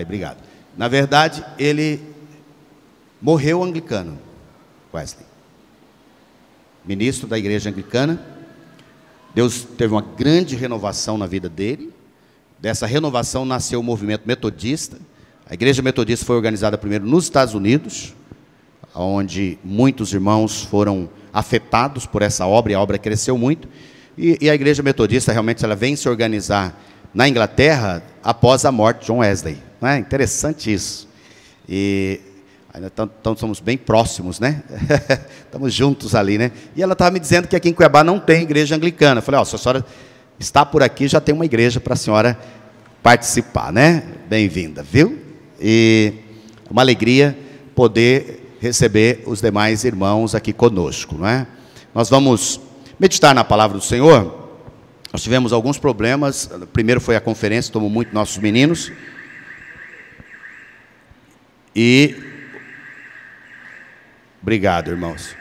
Obrigado. Na verdade, ele morreu anglicano, Wesley. Ministro da igreja anglicana. Deus teve uma grande renovação na vida dele. Dessa renovação nasceu o movimento metodista. A igreja metodista foi organizada primeiro nos Estados Unidos, onde muitos irmãos foram afetados por essa obra, e a obra cresceu muito. E a igreja metodista realmente ela vem se organizar na Inglaterra após a morte de John Wesley. Não é interessante isso? E ainda somos bem próximos, né? Estamos juntos ali, né? E ela estava me dizendo que aqui em Cuiabá não tem igreja anglicana. Eu falei, se a senhora está por aqui, já tem uma igreja para a senhora participar, né? Bem-vinda, viu? E uma alegria poder receber os demais irmãos aqui conosco, não é? Nós vamos meditar na palavra do Senhor. Nós tivemos alguns problemas. Primeiro foi a conferência, tomou muito nossos meninos. Obrigado, irmãos.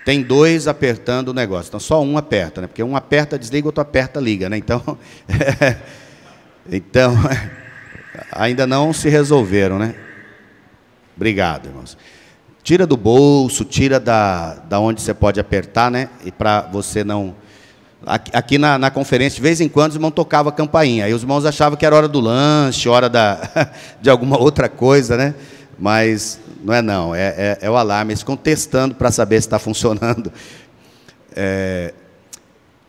Tem dois apertando o negócio. Então, só um aperta, né? Porque um aperta, desliga, outro aperta, liga, né? Então, ainda não se resolveram, né? Obrigado, irmãos. Tira do bolso, tira da onde você pode apertar, né? E para você não... Aqui na conferência, de vez em quando, os irmãos tocavam a campainha. Aí os irmãos achavam que era hora do lanche, hora de alguma outra coisa, né? Mas não é não, é o alarme. Eles ficam testando para saber se está funcionando.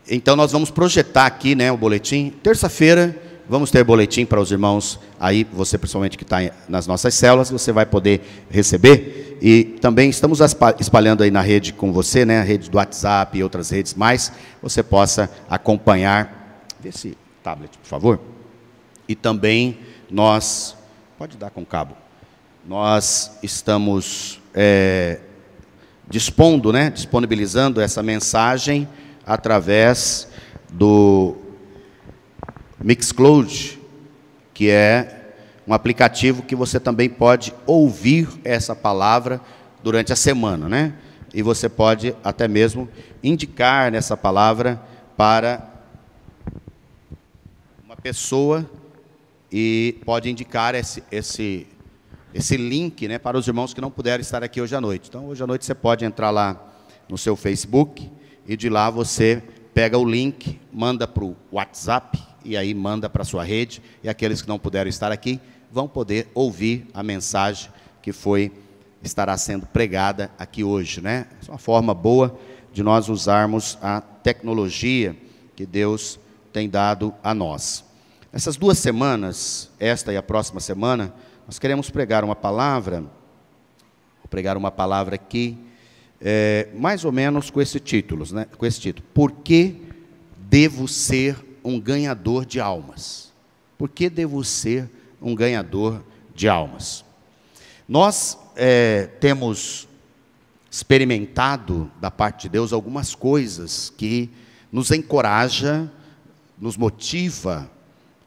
Então, nós vamos projetar aqui, né, o boletim. Terça-feira, vamos ter boletim para os irmãos aí, você principalmente que está nas nossas células, você vai poder receber. E também estamos espalhando aí na rede com você, né, a rede do WhatsApp e outras redes mais, você possa acompanhar. Vê esse tablet, por favor. E também nós, pode dar com cabo, nós estamos disponibilizando essa mensagem através do Mixcloud, que é um aplicativo que você também pode ouvir essa palavra durante a semana, né? E você pode até mesmo indicar nessa palavra para uma pessoa e pode indicar esse link, né, para os irmãos que não puderam estar aqui hoje à noite. Então, hoje à noite você pode entrar lá no seu Facebook e de lá você pega o link, manda para o WhatsApp e aí manda para a sua rede, e aqueles que não puderam estar aqui vão poder ouvir a mensagem que estará sendo pregada aqui hoje, né? É uma forma boa de nós usarmos a tecnologia que Deus tem dado a nós. Essas 2 semanas, esta e a próxima semana, nós queremos pregar uma palavra, vou pregar uma palavra aqui, mais ou menos com esse título, né? Com esse título: Por que devo ser um ganhador de almas? Por que devo ser um ganhador de almas? Nós temos experimentado da parte de Deus algumas coisas que nos encoraja, nos motiva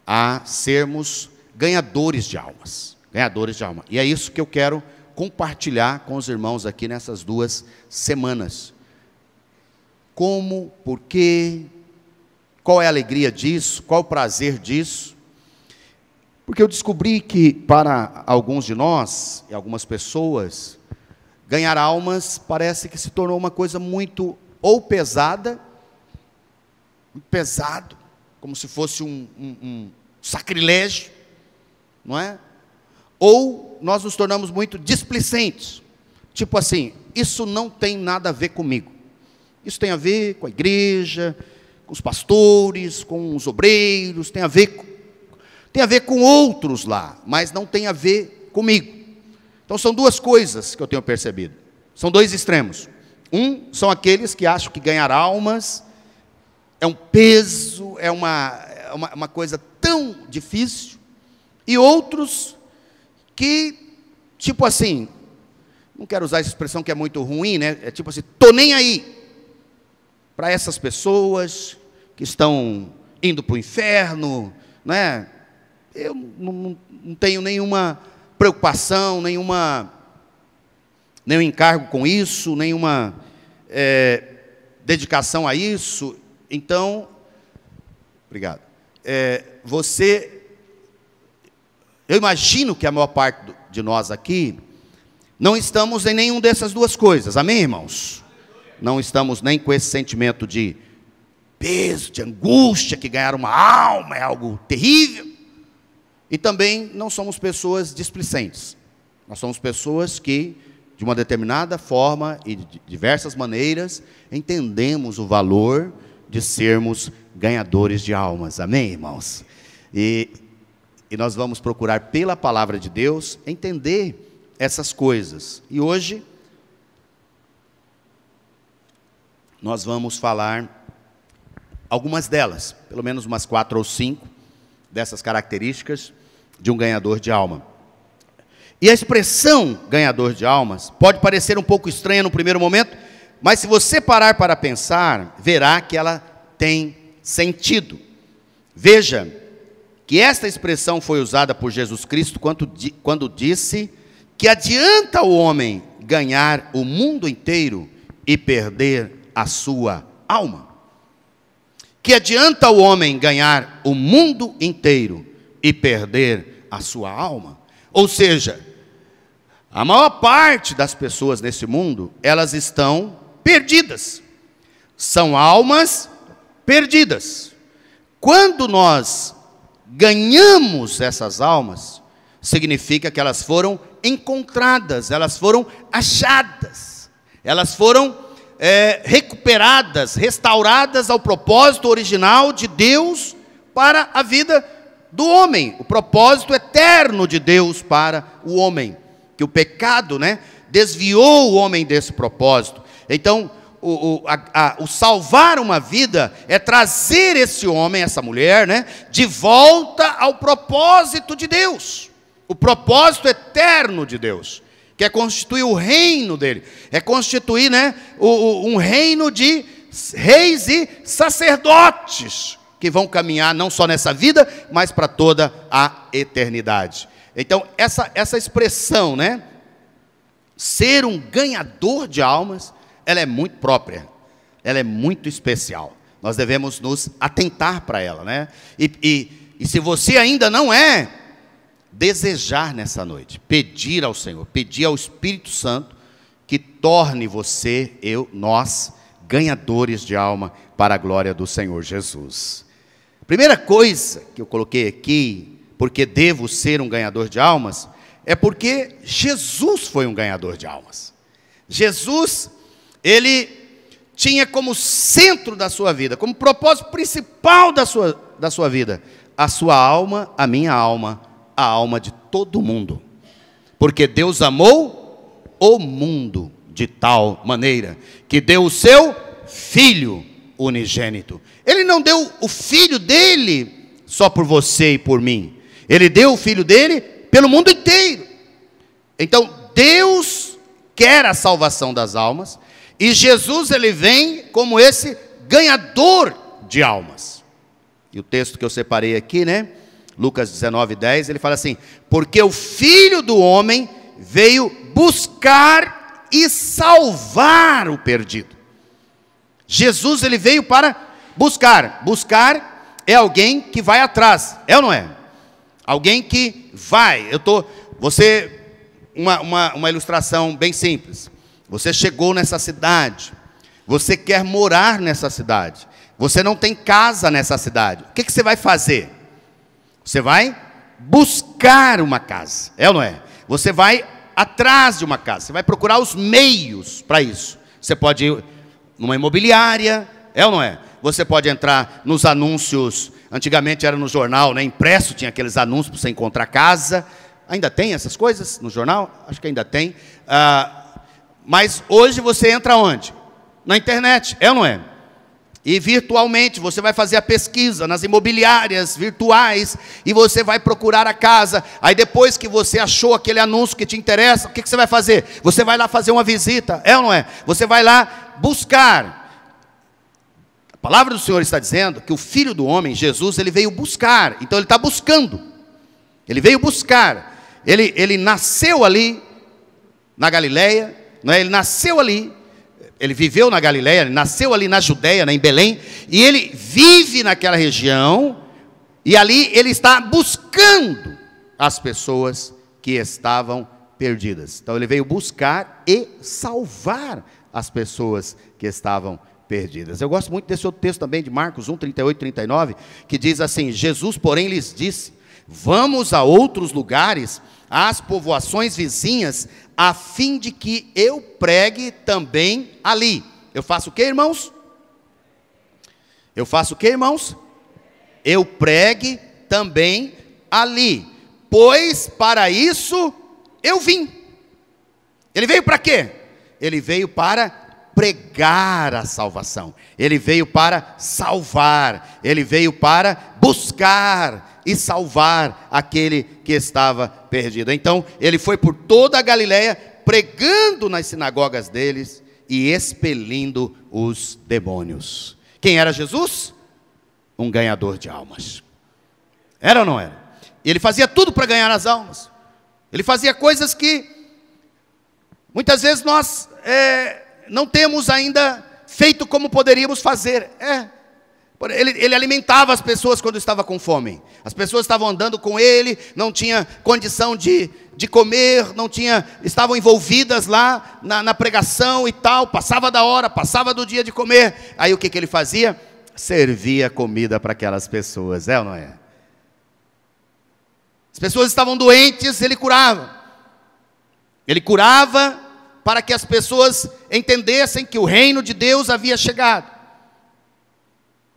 a sermos ganhadores de almas. Ganhadores de alma. E é isso que eu quero compartilhar com os irmãos aqui nessas 2 semanas. Como, por quê, qual é a alegria disso, qual o prazer disso? Porque eu descobri que para alguns de nós, e algumas pessoas, ganhar almas parece que se tornou uma coisa muito ou pesada, muito pesado, como se fosse um sacrilégio, não é? Ou nós nos tornamos muito displicentes, tipo assim, isso não tem nada a ver comigo, isso tem a ver com a igreja, com os pastores, com os obreiros, tem a ver com outros lá, mas não tem a ver comigo. Então são 2 coisas que eu tenho percebido, são 2 extremos. São aqueles que acham que ganhar almas é um peso, é uma coisa tão difícil, e outros que, tipo assim, não quero usar essa expressão que é muito ruim, né? É tipo assim, tô nem aí para essas pessoas que estão indo para o inferno, né? Eu não tenho nenhuma preocupação, nenhum encargo com isso, nenhuma dedicação a isso. Então, obrigado. Você Eu imagino que a maior parte de nós aqui não estamos em nenhuma dessas duas coisas, amém, irmãos? Não estamos nem com esse sentimento de peso, de angústia, que ganhar uma alma é algo terrível. E também não somos pessoas displicentes. Nós somos pessoas que, de uma determinada forma e de diversas maneiras, entendemos o valor de sermos ganhadores de almas, amém, irmãos? E nós vamos procurar pela palavra de Deus entender essas coisas. E hoje nós vamos falar algumas delas, pelo menos umas 4 ou 5 dessas características de um ganhador de alma. E a expressão ganhador de almas pode parecer um pouco estranha no primeiro momento, mas se você parar para pensar, verá que ela tem sentido. Veja que esta expressão foi usada por Jesus Cristo quando disse que adianta o homem ganhar o mundo inteiro e perder a sua alma. Que adianta o homem ganhar o mundo inteiro e perder a sua alma? Ou seja, a maior parte das pessoas nesse mundo, elas estão perdidas. São almas perdidas. Quando nós ganhamos essas almas, significa que elas foram encontradas, elas foram achadas, elas foram recuperadas, restauradas ao propósito original de Deus para a vida do homem, o propósito eterno de Deus para o homem, que o pecado, desviou o homem desse propósito. Então, o salvar uma vida é trazer esse homem, essa mulher, de volta ao propósito de Deus, o propósito eterno de Deus, que é constituir o reino dele, é constituir um reino de reis e sacerdotes, que vão caminhar não só nessa vida, mas para toda a eternidade. Então, essa expressão, ser um ganhador de almas, ela é muito própria, ela é muito especial. Nós devemos nos atentar para ela, E se você ainda não é, desejar nessa noite, pedir ao Senhor, pedir ao Espírito Santo, que torne você, nós, ganhadores de alma, para a glória do Senhor Jesus. Primeira coisa que eu coloquei aqui, porque devo ser um ganhador de almas, é porque Jesus foi um ganhador de almas. Jesus, ele tinha como centro da sua vida, como propósito principal da sua vida, a sua alma, a minha alma, a alma de todo mundo. Porque Deus amou o mundo de tal maneira, que deu o seu Filho unigênito. Ele não deu o Filho dele só por você e por mim. Ele deu o Filho dele pelo mundo inteiro. Então, Deus quer a salvação das almas, e Jesus, ele vem como esse ganhador de almas. E o texto que eu separei aqui, Lucas 19:10, ele fala assim: porque o Filho do Homem veio buscar e salvar o perdido. Jesus, ele veio para buscar. Buscar é alguém que vai atrás, é ou não é? Alguém que vai. Uma ilustração bem simples. Você chegou nessa cidade, você quer morar nessa cidade, você não tem casa nessa cidade. O que você vai fazer? Você vai buscar uma casa, é ou não é? Você vai atrás de uma casa, você vai procurar os meios para isso. Você pode ir numa imobiliária, é ou não é? Você pode entrar nos anúncios, antigamente era no jornal, impresso, tinha aqueles anúncios para você encontrar casa. Ainda tem essas coisas no jornal? Acho que ainda tem. Mas hoje você entra onde? Na internet, é ou não é? E virtualmente, você vai fazer a pesquisa nas imobiliárias virtuais, e você vai procurar a casa. Aí depois que você achou aquele anúncio que te interessa, o que você vai fazer? Você vai lá fazer uma visita, é ou não é? Você vai lá buscar. A palavra do Senhor está dizendo que o Filho do Homem, Jesus, ele veio buscar. Então ele está buscando. Ele veio buscar. Ele nasceu ali na Galileia, ele nasceu ali. Ele viveu na Galileia, ele nasceu ali na Judéia, em Belém, e ele vive naquela região, e ali ele está buscando as pessoas que estavam perdidas. Então ele veio buscar e salvar as pessoas que estavam perdidas. Eu gosto muito desse outro texto também de Marcos 1, 38 e 39, que diz assim: Jesus, porém, lhes disse: vamos a outros lugares, às povoações vizinhas, a fim de que eu pregue também ali. Eu faço o que, irmãos? Eu faço o que, irmãos? Eu pregue também ali, pois para isso eu vim. Ele veio para quê? Ele veio para pregar a salvação. Ele veio para salvar. Ele veio para buscar e salvar aquele que estava perdido. Então, ele foi por toda a Galileia, pregando nas sinagogas deles e expelindo os demônios. Quem era Jesus? Um ganhador de almas. Era ou não era? Ele fazia tudo para ganhar as almas. Ele fazia coisas que muitas vezes nós não temos ainda feito como poderíamos fazer. Ele alimentava as pessoas quando estava com fome. As pessoas estavam andando com ele, não tinha condição de comer, estavam envolvidas lá na pregação e tal, passava da hora, passava do dia de comer. Aí o que ele fazia? Servia comida para aquelas pessoas, ou não é? As pessoas estavam doentes, ele curava. Ele curava para que as pessoas entendessem que o reino de Deus havia chegado.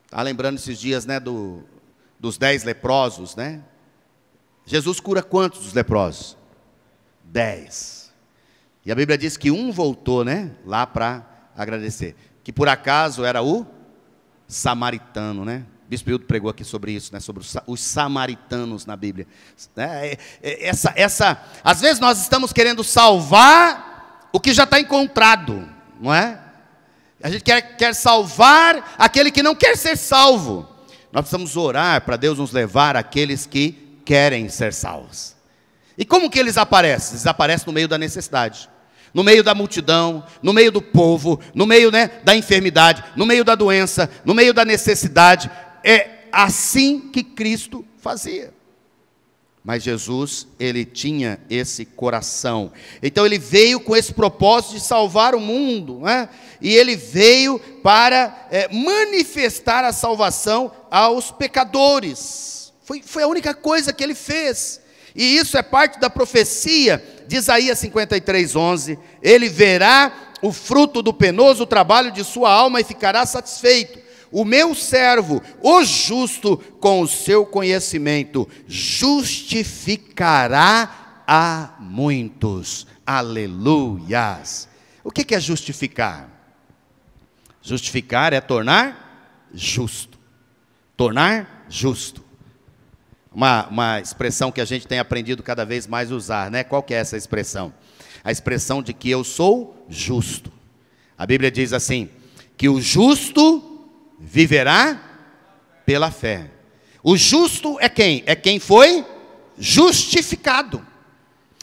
Está lembrando esses dias, né, dos 10 leprosos, né? Jesus cura quantos dos leprosos? 10. E a Bíblia diz que um voltou, né, lá para agradecer. Que por acaso era o samaritano, né? O Bispo Hildo pregou aqui sobre isso, né? Sobre os samaritanos na Bíblia. Às vezes nós estamos querendo salvar o que já está encontrado, não é? A gente quer salvar aquele que não quer ser salvo. Nós precisamos orar para Deus nos levar àqueles que querem ser salvos. E como que eles aparecem? Eles aparecem no meio da necessidade, no meio da multidão, no meio do povo, no meio, né, da enfermidade, no meio da doença, no meio da necessidade. É assim que Cristo fazia. Mas Jesus, ele tinha esse coração. Então ele veio com esse propósito de salvar o mundo, né? E ele veio para manifestar a salvação aos pecadores. Foi a única coisa que ele fez. E isso é parte da profecia de Isaías 53:11. Ele verá o fruto do penoso trabalho de sua alma e ficará satisfeito. O meu servo, o justo, com o seu conhecimento, justificará a muitos. Aleluias. O que é justificar? Justificar é tornar justo. Tornar justo. Uma expressão que a gente tem aprendido cada vez mais a usar, né? Qual que é essa expressão? A expressão de que eu sou justo. A Bíblia diz assim, que o justo viverá pela fé. O justo é quem? É quem foi justificado.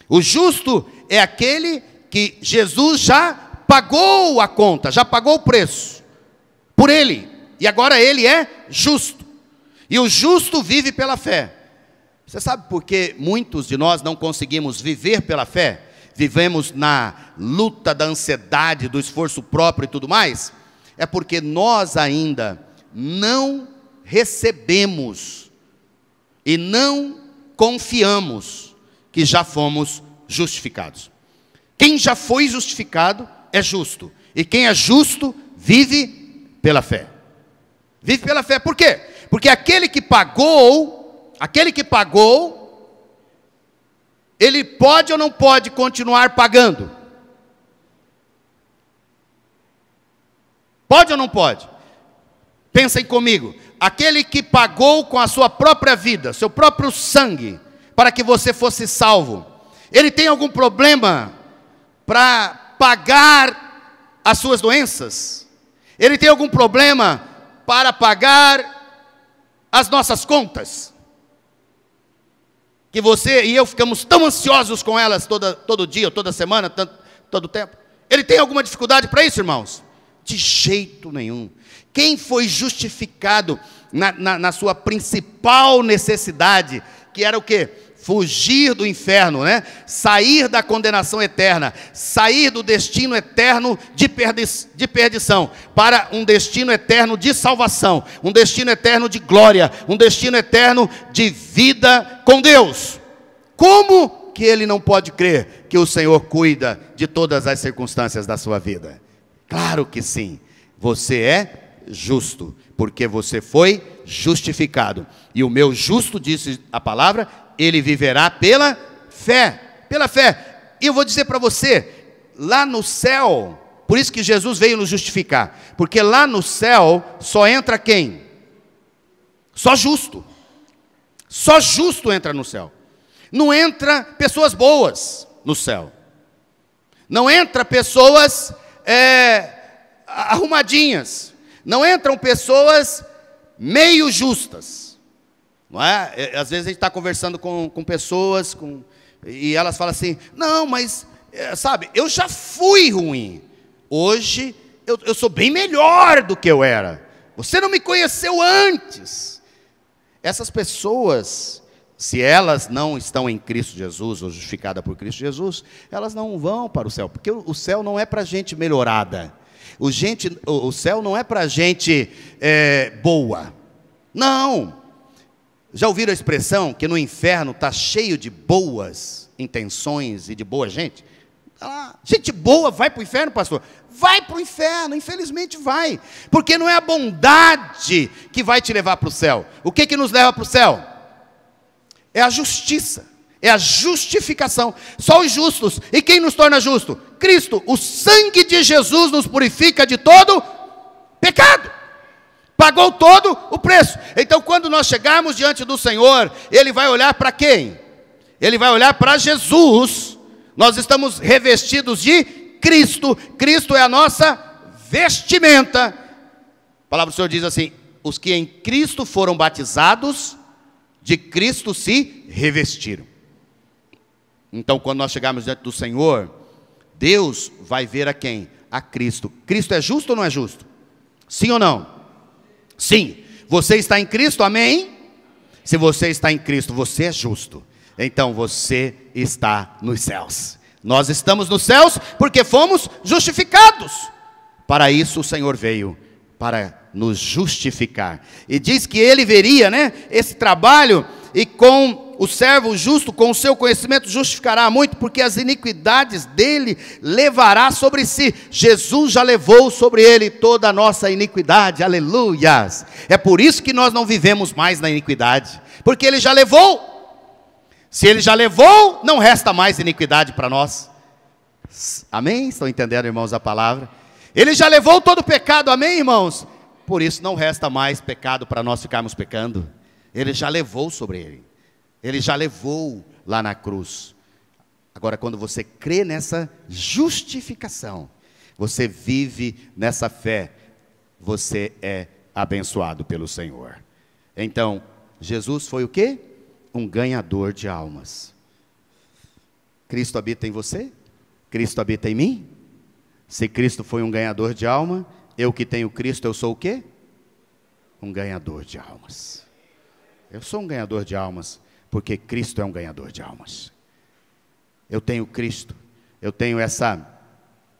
O justo é aquele que Jesus já pagou a conta, já pagou o preço por ele, e agora ele é justo. E o justo vive pela fé. Você sabe por que muitos de nós não conseguimos viver pela fé? Vivemos na luta da ansiedade, do esforço próprio e tudo mais? É porque nós ainda não recebemos e não confiamos que já fomos justificados. Quem já foi justificado é justo, e quem é justo vive pela fé. Vive pela fé. Por quê? Porque aquele que pagou, ele pode ou não pode continuar pagando? Pode ou não pode? Pensem comigo. Aquele que pagou com a sua própria vida, seu próprio sangue, para que você fosse salvo, ele tem algum problema para pagar as suas doenças? Ele tem algum problema para pagar as nossas contas? Que você e eu ficamos tão ansiosos com elas todo dia, toda semana, todo tempo. Ele tem alguma dificuldade para isso, irmãos? De jeito nenhum. Quem foi justificado na sua principal necessidade, que era o quê? fugir do inferno, né? Sair da condenação eterna, sair do destino eterno de perdição, para um destino eterno de salvação, um destino eterno de glória, um destino eterno de vida com Deus. Como que ele não pode crer que o Senhor cuida de todas as circunstâncias da sua vida? Claro que sim, você é justo, porque você foi justificado, e o meu justo, disse a palavra, ele viverá pela fé, e eu vou dizer para você, lá no céu, por isso que Jesus veio nos justificar, porque lá no céu, só entra quem? Só justo entra no céu, não entra pessoas boas no céu, não entra pessoas arrumadinhas, não entram pessoas meio justas, não é? Às vezes a gente está conversando com pessoas, e elas falam assim, não, mas, sabe, eu já fui ruim, hoje eu sou bem melhor do que eu era, você não me conheceu antes. Essas pessoas, se elas não estão em Cristo Jesus, ou justificadas por Cristo Jesus, elas não vão para o céu, porque o céu não é para gente melhorada, o céu não é para gente boa, não. Já ouviram a expressão que no inferno está cheio de boas intenções e de boa gente? Gente boa vai para o inferno, pastor? Vai para o inferno, infelizmente vai, porque não é a bondade que vai te levar para o céu. O que nos leva para o céu? É a justiça, é a justificação. Só os justos. E quem nos torna justo? Cristo. O sangue de Jesus nos purifica de todo pecado, pagou todo o preço. Então quando nós chegarmos diante do Senhor, Ele vai olhar para quem? Ele vai olhar para Jesus. Nós estamos revestidos de Cristo. Cristo é a nossa vestimenta. A palavra do Senhor diz assim, os que em Cristo foram batizados, de Cristo se revestiram. Então quando nós chegarmos diante do Senhor, Deus vai ver a quem? A Cristo. Cristo é justo ou não é justo? Sim ou não? Sim. Você está em Cristo, amém? Se você está em Cristo, você é justo. Então você está nos céus. Nós estamos nos céus porque fomos justificados. Para isso o Senhor veio, para nos justificar. E diz que Ele veria, né, esse trabalho, e com o servo justo, com o seu conhecimento, justificará muito, porque as iniquidades dele levará sobre si. Jesus já levou sobre ele toda a nossa iniquidade, aleluias. É por isso que nós não vivemos mais na iniquidade, porque ele já levou. Se ele já levou, não resta mais iniquidade para nós. Amém? Estão entendendo, irmãos, a palavra? Ele já levou todo o pecado, amém, irmãos? Por isso não resta mais pecado para nós ficarmos pecando. Ele já levou sobre ele. Ele já levou lá na cruz. Agora, quando você crê nessa justificação, você vive nessa fé, você é abençoado pelo Senhor. Então, Jesus foi o quê? Um ganhador de almas. Cristo habita em você? Cristo habita em mim? Se Cristo foi um ganhador de alma, eu que tenho Cristo, eu sou o quê? Um ganhador de almas. Eu sou um ganhador de almas, porque Cristo é um ganhador de almas. Eu tenho Cristo, eu tenho essa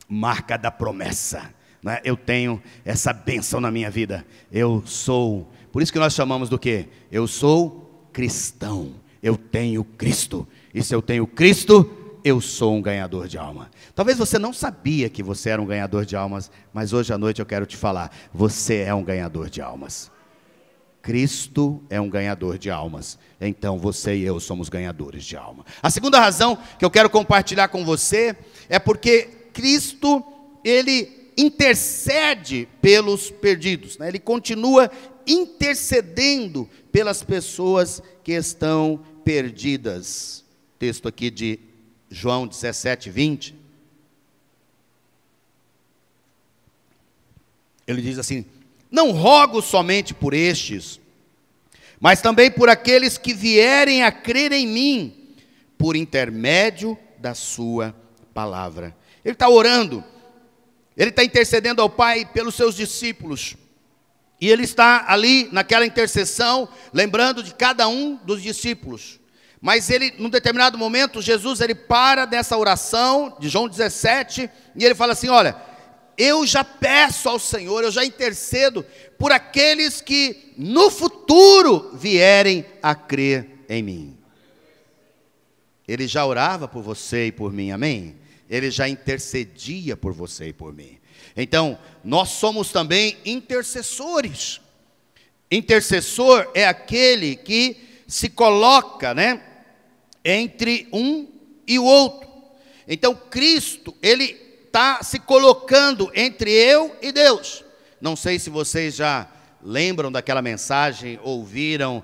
marca da promessa, né? Eu tenho essa bênção na minha vida. Eu sou, por isso que nós chamamos do quê? Eu sou cristão, eu tenho Cristo. E se eu tenho Cristo, eu sou um ganhador de alma. Talvez você não sabia que você era um ganhador de almas, mas hoje à noite eu quero te falar, você é um ganhador de almas. Cristo é um ganhador de almas, então você e eu somos ganhadores de alma. A segunda razão que eu quero compartilhar com você é porque Cristo, Ele intercede pelos perdidos, né? Ele continua intercedendo pelas pessoas que estão perdidas. Texto aqui de João 17, 20. Ele diz assim: não rogo somente por estes, mas também por aqueles que vierem a crer em mim, por intermédio da sua palavra. Ele está orando, ele está intercedendo ao Pai pelos seus discípulos, e ele está ali naquela intercessão, lembrando de cada um dos discípulos, Mas ele, num determinado momento, Jesus, ele para nessa oração de João 17, e ele fala assim, olha, eu já peço ao Senhor, eu já intercedo por aqueles que no futuro vierem a crer em mim. Ele já orava por você e por mim, amém? Ele já intercedia por você e por mim. Então, nós somos também intercessores. Intercessor é aquele que se coloca, né, entre um e o outro. Então, Cristo, ele está se colocando entre eu e Deus. Não sei se vocês já lembram daquela mensagem, ouviram,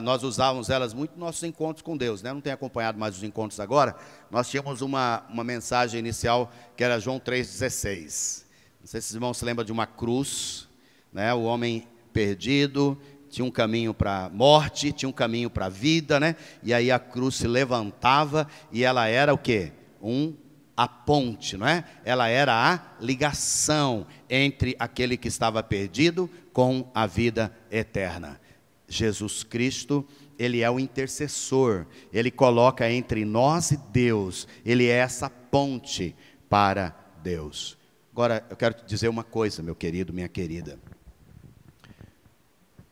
nós usávamos elas muito nos nossos encontros com Deus, né? Não tenho acompanhado mais os encontros agora. Nós tínhamos uma mensagem inicial que era João 3,16. Não sei se os irmãos se lembram de uma cruz, né? O homem perdido, tinha um caminho para a morte, tinha um caminho para a vida, né? E aí a cruz se levantava e ela era o quê? A ponte, não é? Ela era a ligação entre aquele que estava perdido com a vida eterna. Jesus Cristo, ele é o intercessor, ele coloca entre nós e Deus, ele é essa ponte para Deus. Agora, eu quero te dizer uma coisa, meu querido, minha querida.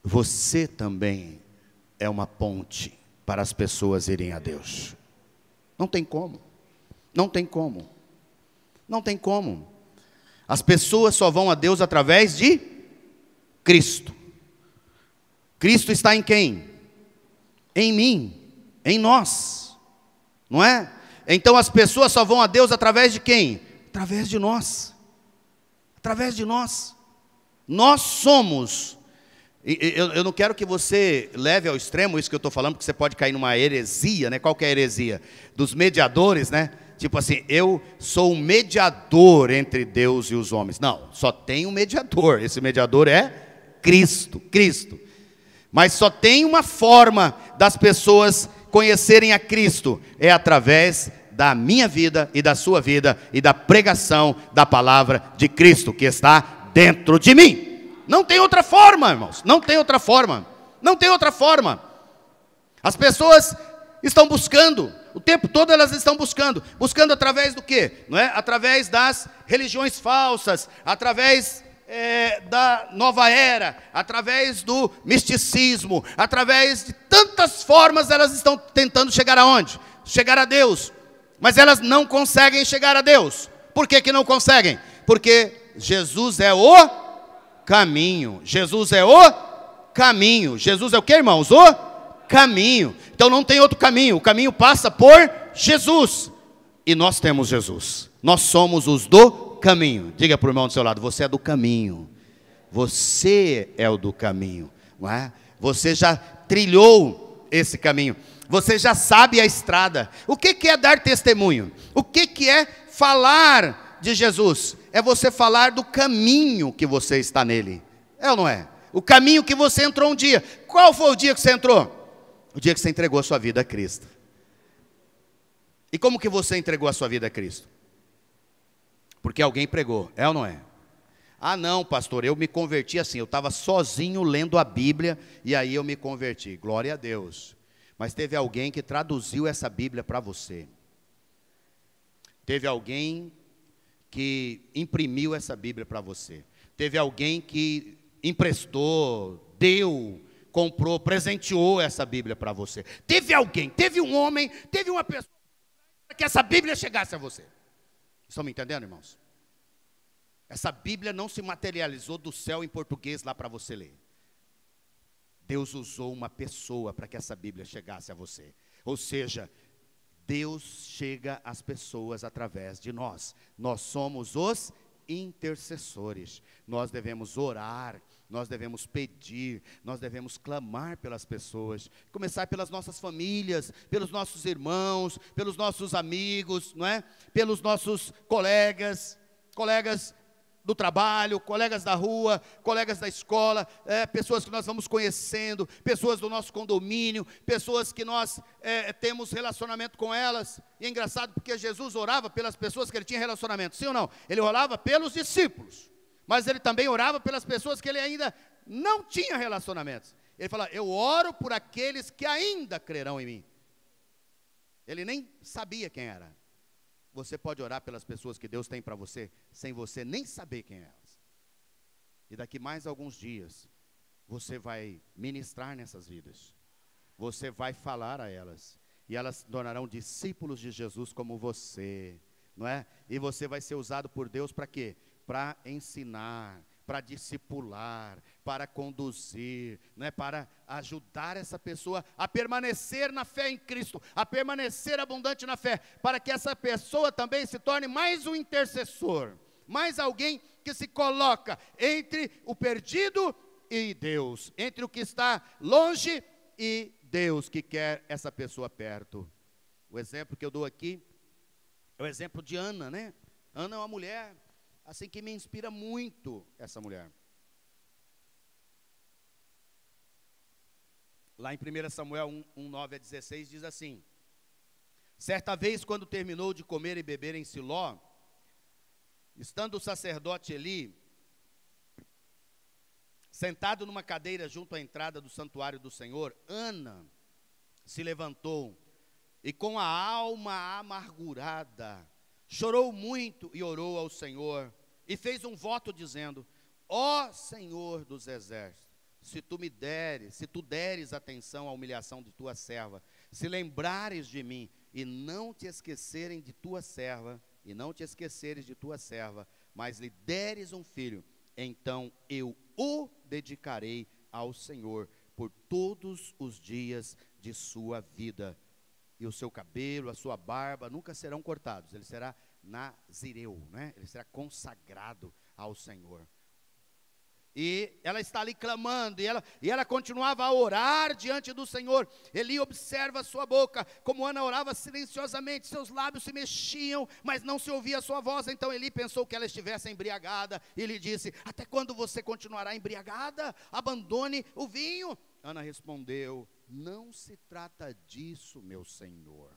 Você também é uma ponte para as pessoas irem a Deus. Não tem como. Não tem como. Não tem como. As pessoas só vão a Deus através de Cristo. Cristo está em quem? Em mim, em nós. Não é? Então as pessoas só vão a Deus através de quem? Através de nós. Através de nós. Nós somos. Eu não quero que você leve ao extremo isso que eu estou falando, porque você pode cair numa heresia, né? Qual que é a heresia? Dos mediadores, né? Tipo assim, eu sou um mediador entre Deus e os homens. Não, só tem um mediador. Esse mediador é Cristo, Cristo. Mas só tem uma forma das pessoas conhecerem a Cristo, é através da minha vida e da sua vida e da pregação da palavra de Cristo que está dentro de mim. Não tem outra forma, irmãos, não tem outra forma, não tem outra forma. As pessoas estão buscando, o tempo todo elas estão buscando através do quê? Não é? Através das religiões falsas, através da nova era, através do misticismo, através de tantas formas elas estão tentando chegar aonde? Chegar a Deus, mas elas não conseguem chegar a Deus. Por que que não conseguem? Porque Jesus é o caminho. Jesus é o caminho. Jesus é o que, irmãos? O caminho. Então não tem outro caminho. O caminho passa por Jesus. E nós temos Jesus. Nós somos os do caminho. Diga para o irmão do seu lado, você é do caminho. Você é o do caminho, não é? Você já trilhou esse caminho. Você já sabe a estrada. O que é dar testemunho? O que é falar de Jesus? É você falar do caminho que você está nele. É ou não é? O caminho que você entrou um dia. Qual foi o dia que você entrou? O dia que você entregou a sua vida a Cristo. E como que você entregou a sua vida a Cristo? Porque alguém pregou, é ou não é? Ah não, pastor, eu me converti assim, eu estava sozinho lendo a Bíblia e aí eu me converti, glória a Deus. Mas teve alguém que traduziu essa Bíblia para você. Teve alguém que imprimiu essa Bíblia para você. Teve alguém que emprestou, deu, comprou, presenteou essa Bíblia para você. Teve alguém, teve um homem, teve uma pessoa para que essa Bíblia chegasse a você. Estão me entendendo, irmãos? Essa Bíblia não se materializou do céu em português lá para você ler. Deus usou uma pessoa para que essa Bíblia chegasse a você. Ou seja, Deus chega às pessoas através de nós. Nós somos os intercessores. Nós devemos orar, nós devemos pedir, nós devemos clamar pelas pessoas. Começar pelas nossas famílias, pelos nossos irmãos, pelos nossos amigos, não é? Pelos nossos colegas do trabalho, colegas da rua, colegas da escola, pessoas que nós vamos conhecendo, pessoas do nosso condomínio, pessoas que nós temos relacionamento com elas. E é engraçado porque Jesus orava pelas pessoas que ele tinha relacionamento, sim ou não? Ele orava pelos discípulos, mas ele também orava pelas pessoas que ele ainda não tinha relacionamentos. Ele fala, eu oro por aqueles que ainda crerão em mim. Ele nem sabia quem era. Você pode orar pelas pessoas que Deus tem para você, sem você nem saber quem é elas. E daqui mais alguns dias, você vai ministrar nessas vidas. Você vai falar a elas. E elas se tornarão discípulos de Jesus como você, não é? E você vai ser usado por Deus para quê? Para ensinar, para discipular, para conduzir, não é? Para ajudar essa pessoa a permanecer na fé em Cristo, a permanecer abundante na fé, para que essa pessoa também se torne mais um intercessor, mais alguém que se coloca entre o perdido e Deus, entre o que está longe e Deus, que quer essa pessoa perto. O exemplo que eu dou aqui é o exemplo de Ana, né? Ana é uma mulher assim que me inspira muito, essa mulher. Lá em 1 Samuel 1, 9 a 16 diz assim: certa vez, quando terminou de comer e beber em Siló, estando o sacerdote Eli sentado numa cadeira junto à entrada do santuário do Senhor, Ana se levantou e com a alma amargurada chorou muito e orou ao Senhor e fez um voto dizendo: ó Senhor dos exércitos, se tu deres atenção à humilhação de tua serva, se lembrares de mim e não te esqueceres de tua serva, mas lhe deres um filho, então eu o dedicarei ao Senhor por todos os dias de sua vida. E o seu cabelo, a sua barba nunca serão cortados. Ele será nazireu, né? Ele será consagrado ao Senhor. E ela está ali clamando, e ela continuava a orar diante do Senhor. Eli observa a sua boca, como Ana orava silenciosamente, seus lábios se mexiam, mas não se ouvia a sua voz. Então Eli pensou que ela estivesse embriagada, e lhe disse: até quando você continuará embriagada? Abandone o vinho. Ana respondeu: não se trata disso, meu Senhor.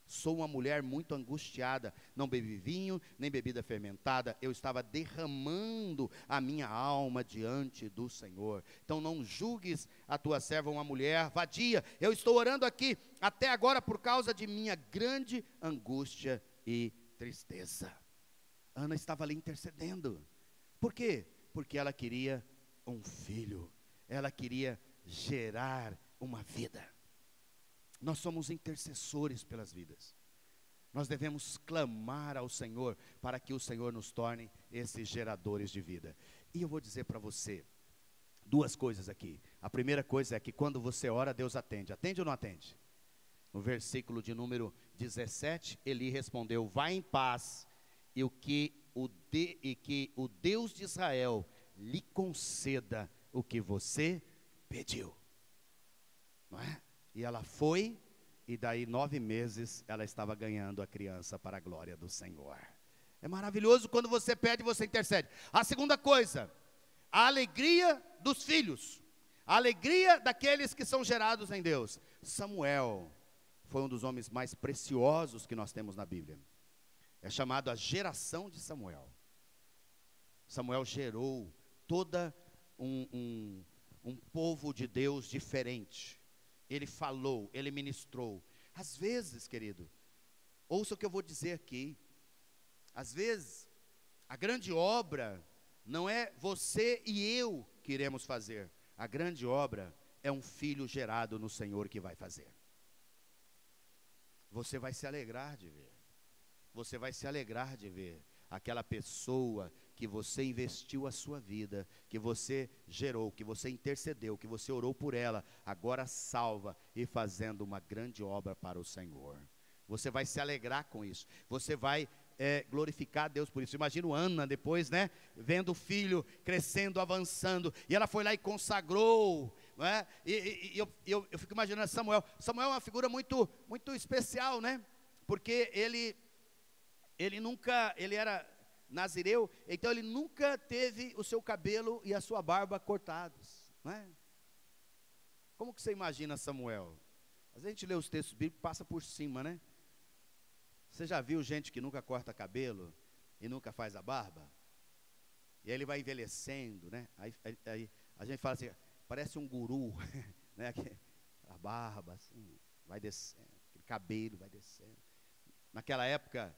Sou uma mulher muito angustiada, não bebi vinho, nem bebida fermentada, eu estava derramando a minha alma diante do Senhor. Então não julgues a tua serva uma mulher vadia, eu estou orando aqui até agora por causa de minha grande angústia e tristeza. Ana estava ali intercedendo. Por quê? Porque ela queria um filho, ela queria gerar uma vida. Nós somos intercessores pelas vidas. Nós devemos clamar ao Senhor para que o Senhor nos torne esses geradores de vida. E eu vou dizer para você duas coisas aqui. A primeira coisa é que quando você ora, Deus atende. Atende ou não atende? No versículo de número 17, Eli respondeu: vai em paz, e que o Deus de Israel lhe conceda o que você pediu. Não é? E ela foi, e daí 9 meses ela estava ganhando a criança para a glória do Senhor. É maravilhoso quando você pede e você intercede. A segunda coisa, a alegria dos filhos, a alegria daqueles que são gerados em Deus. Samuel foi um dos homens mais preciosos que nós temos na Bíblia. É chamado a geração de Samuel. Samuel gerou toda um povo de Deus diferente. Ele falou, ele ministrou. Às vezes, querido, ouça o que eu vou dizer aqui. Às vezes, a grande obra não é você e eu que iremos fazer. A grande obra é um filho gerado no Senhor que vai fazer. Você vai se alegrar de ver. Você vai se alegrar de ver aquela pessoa que você investiu a sua vida, que você gerou, que você intercedeu, que você orou por ela, agora salva e fazendo uma grande obra para o Senhor. Você vai se alegrar com isso, você vai glorificar a Deus por isso. Imagina Ana depois, né, vendo o filho crescendo, avançando, e ela foi lá e consagrou, não é? E eu fico imaginando Samuel. Samuel é uma figura muito, muito especial, né? Porque ele era nazireu, então ele nunca teve o seu cabelo e a sua barba cortados, não é? Como que você imagina Samuel? Às vezes a gente lê os textos bíblicos e passa por cima, né? Você já viu gente que nunca corta cabelo e nunca faz a barba? E aí ele vai envelhecendo, né? Aí a gente fala assim, parece um guru, né? A barba assim, vai descendo, aquele cabelo vai descendo. Naquela época,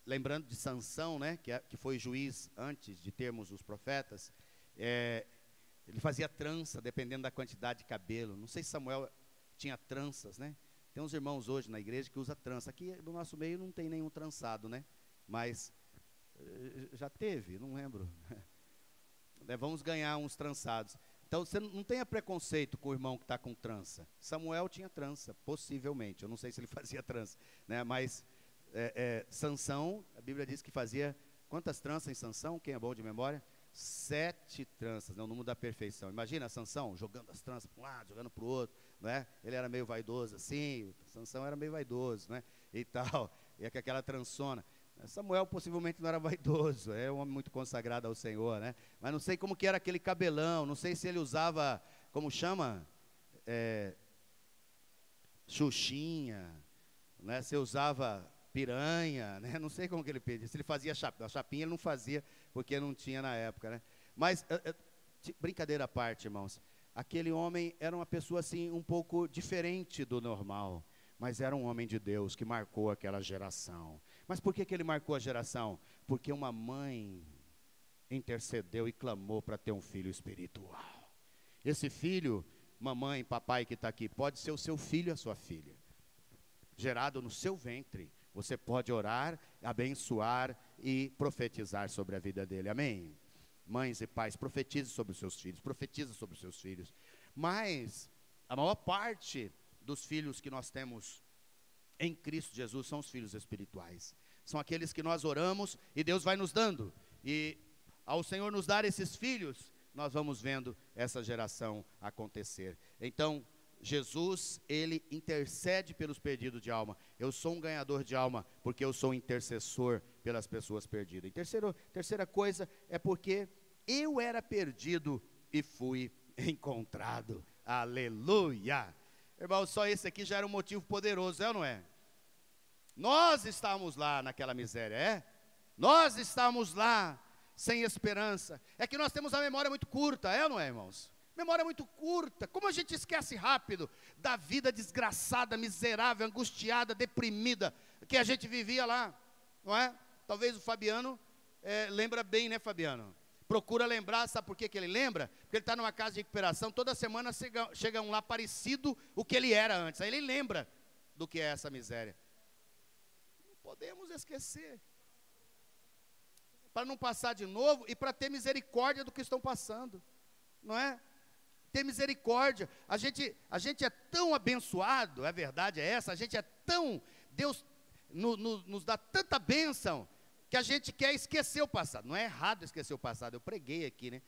lembrando de Sansão, né, que foi juiz antes de termos os profetas, ele fazia trança, dependendo da quantidade de cabelo. Não sei se Samuel tinha tranças, né? Tem uns irmãos hoje na igreja que usam trança. Aqui no nosso meio não tem nenhum trançado, né? Mas já teve, não lembro. Vamos ganhar uns trançados. Então você não tenha preconceito com o irmão que está com trança. Samuel tinha trança, possivelmente. Eu não sei se ele fazia trança, né? Mas Sansão, a Bíblia diz que fazia quantas tranças em Sansão? Quem é bom de memória? 7 tranças, né? O número da perfeição. Imagina Sansão jogando as tranças para um lado, jogando para o outro, né? Ele era meio vaidoso assim, Sansão era meio vaidoso, né? E tal, e com aquela trançona. Samuel possivelmente não era vaidoso, é um homem muito consagrado ao Senhor, né? Mas não sei como que era aquele cabelão, não sei se ele usava, como chama? Xuxinha, né? Se usava piranha, né? Não sei como que ele pedia, se ele fazia chapinha. A chapinha ele não fazia, porque não tinha na época, né? Mas, brincadeira à parte, irmãos, aquele homem era uma pessoa assim, um pouco diferente do normal, mas era um homem de Deus que marcou aquela geração. Mas por que ele marcou a geração? Porque uma mãe intercedeu e clamou para ter um filho espiritual. Esse filho, mamãe, papai que está aqui, pode ser o seu filho e a sua filha, gerado no seu ventre. Você pode orar, abençoar e profetizar sobre a vida dele, amém? Mães e pais, profetize sobre os seus filhos, profetize sobre os seus filhos. Mas a maior parte dos filhos que nós temos em Cristo Jesus são os filhos espirituais. São aqueles que nós oramos e Deus vai nos dando. E ao Senhor nos dar esses filhos, nós vamos vendo essa geração acontecer. Então, Jesus, ele intercede pelos perdidos de alma. Eu sou um ganhador de alma, porque eu sou um intercessor pelas pessoas perdidas. E terceira coisa, é porque eu era perdido e fui encontrado. Aleluia! Irmão, só esse aqui já era um motivo poderoso, é ou não é? Nós estávamos lá naquela miséria, Nós estávamos lá sem esperança. É que nós temos a memória muito curta, é ou não é, irmãos? Memória muito curta. Como a gente esquece rápido da vida desgraçada, miserável, angustiada, deprimida que a gente vivia lá, não é? Talvez o Fabiano lembra bem, né, Fabiano? Procura lembrar, sabe por que ele lembra? Porque ele está numa casa de recuperação, toda semana chega um lá parecido o que ele era antes. Aí ele lembra do que é essa miséria. Não podemos esquecer. Para não passar de novo e para ter misericórdia do que estão passando, não é? Ter misericórdia. A gente é tão abençoado, a verdade é essa, a gente é tão, Deus nos dá tanta bênção, que a gente quer esquecer o passado. Não é errado esquecer o passado. Eu preguei aqui, né,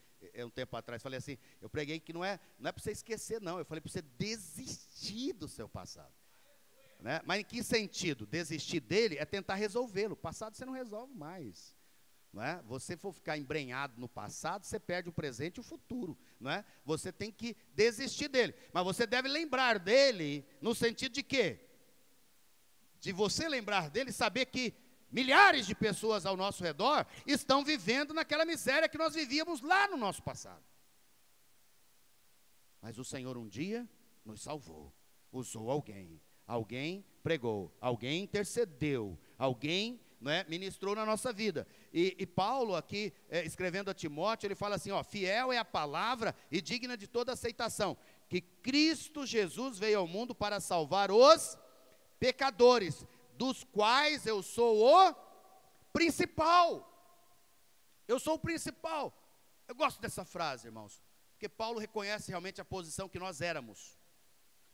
um tempo atrás, falei assim, eu preguei que não é para você esquecer, não. Eu falei para você desistir do seu passado, né? Mas em que sentido? Desistir dele é tentar resolvê-lo. O passado você não resolve mais, não é? Você for ficar embrenhado no passado, você perde o presente e o futuro, não é? Você tem que desistir dele, mas você deve lembrar dele, no sentido de quê? De você lembrar dele, saber que milhares de pessoas ao nosso redor estão vivendo naquela miséria que nós vivíamos lá no nosso passado. Mas o Senhor um dia nos salvou, usou alguém pregou, alguém intercedeu, alguém, né, ministrou na nossa vida. E Paulo aqui, escrevendo a Timóteo, ele fala assim, ó, fiel é a palavra e digna de toda aceitação, que Cristo Jesus veio ao mundo para salvar os pecadores, dos quais eu sou o principal. Eu sou o principal. Eu gosto dessa frase, irmãos, porque Paulo reconhece realmente a posição que nós éramos,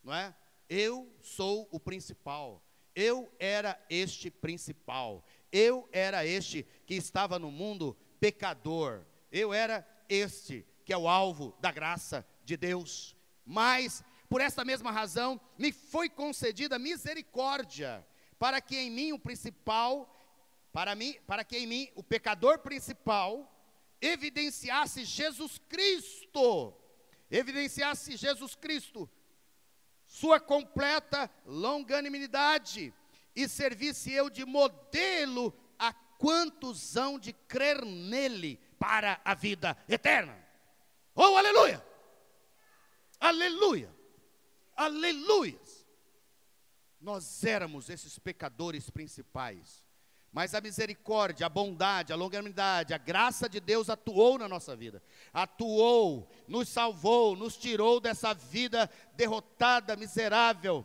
não é? Eu sou o principal. Eu era este principal. Eu era este que estava no mundo pecador. Eu era este que é o alvo da graça de Deus. Mas, por essa mesma razão, me foi concedida misericórdia, para que em mim o principal, para que em mim o pecador principal evidenciasse Jesus Cristo, sua completa longanimidade, e servisse eu de modelo a quantos hão de crer nele para a vida eterna. Oh, aleluia! Aleluia! Aleluias! Nós éramos esses pecadores principais. Mas a misericórdia, a bondade, a longanimidade, a graça de Deus atuou na nossa vida. Atuou, nos salvou, nos tirou dessa vida derrotada, miserável.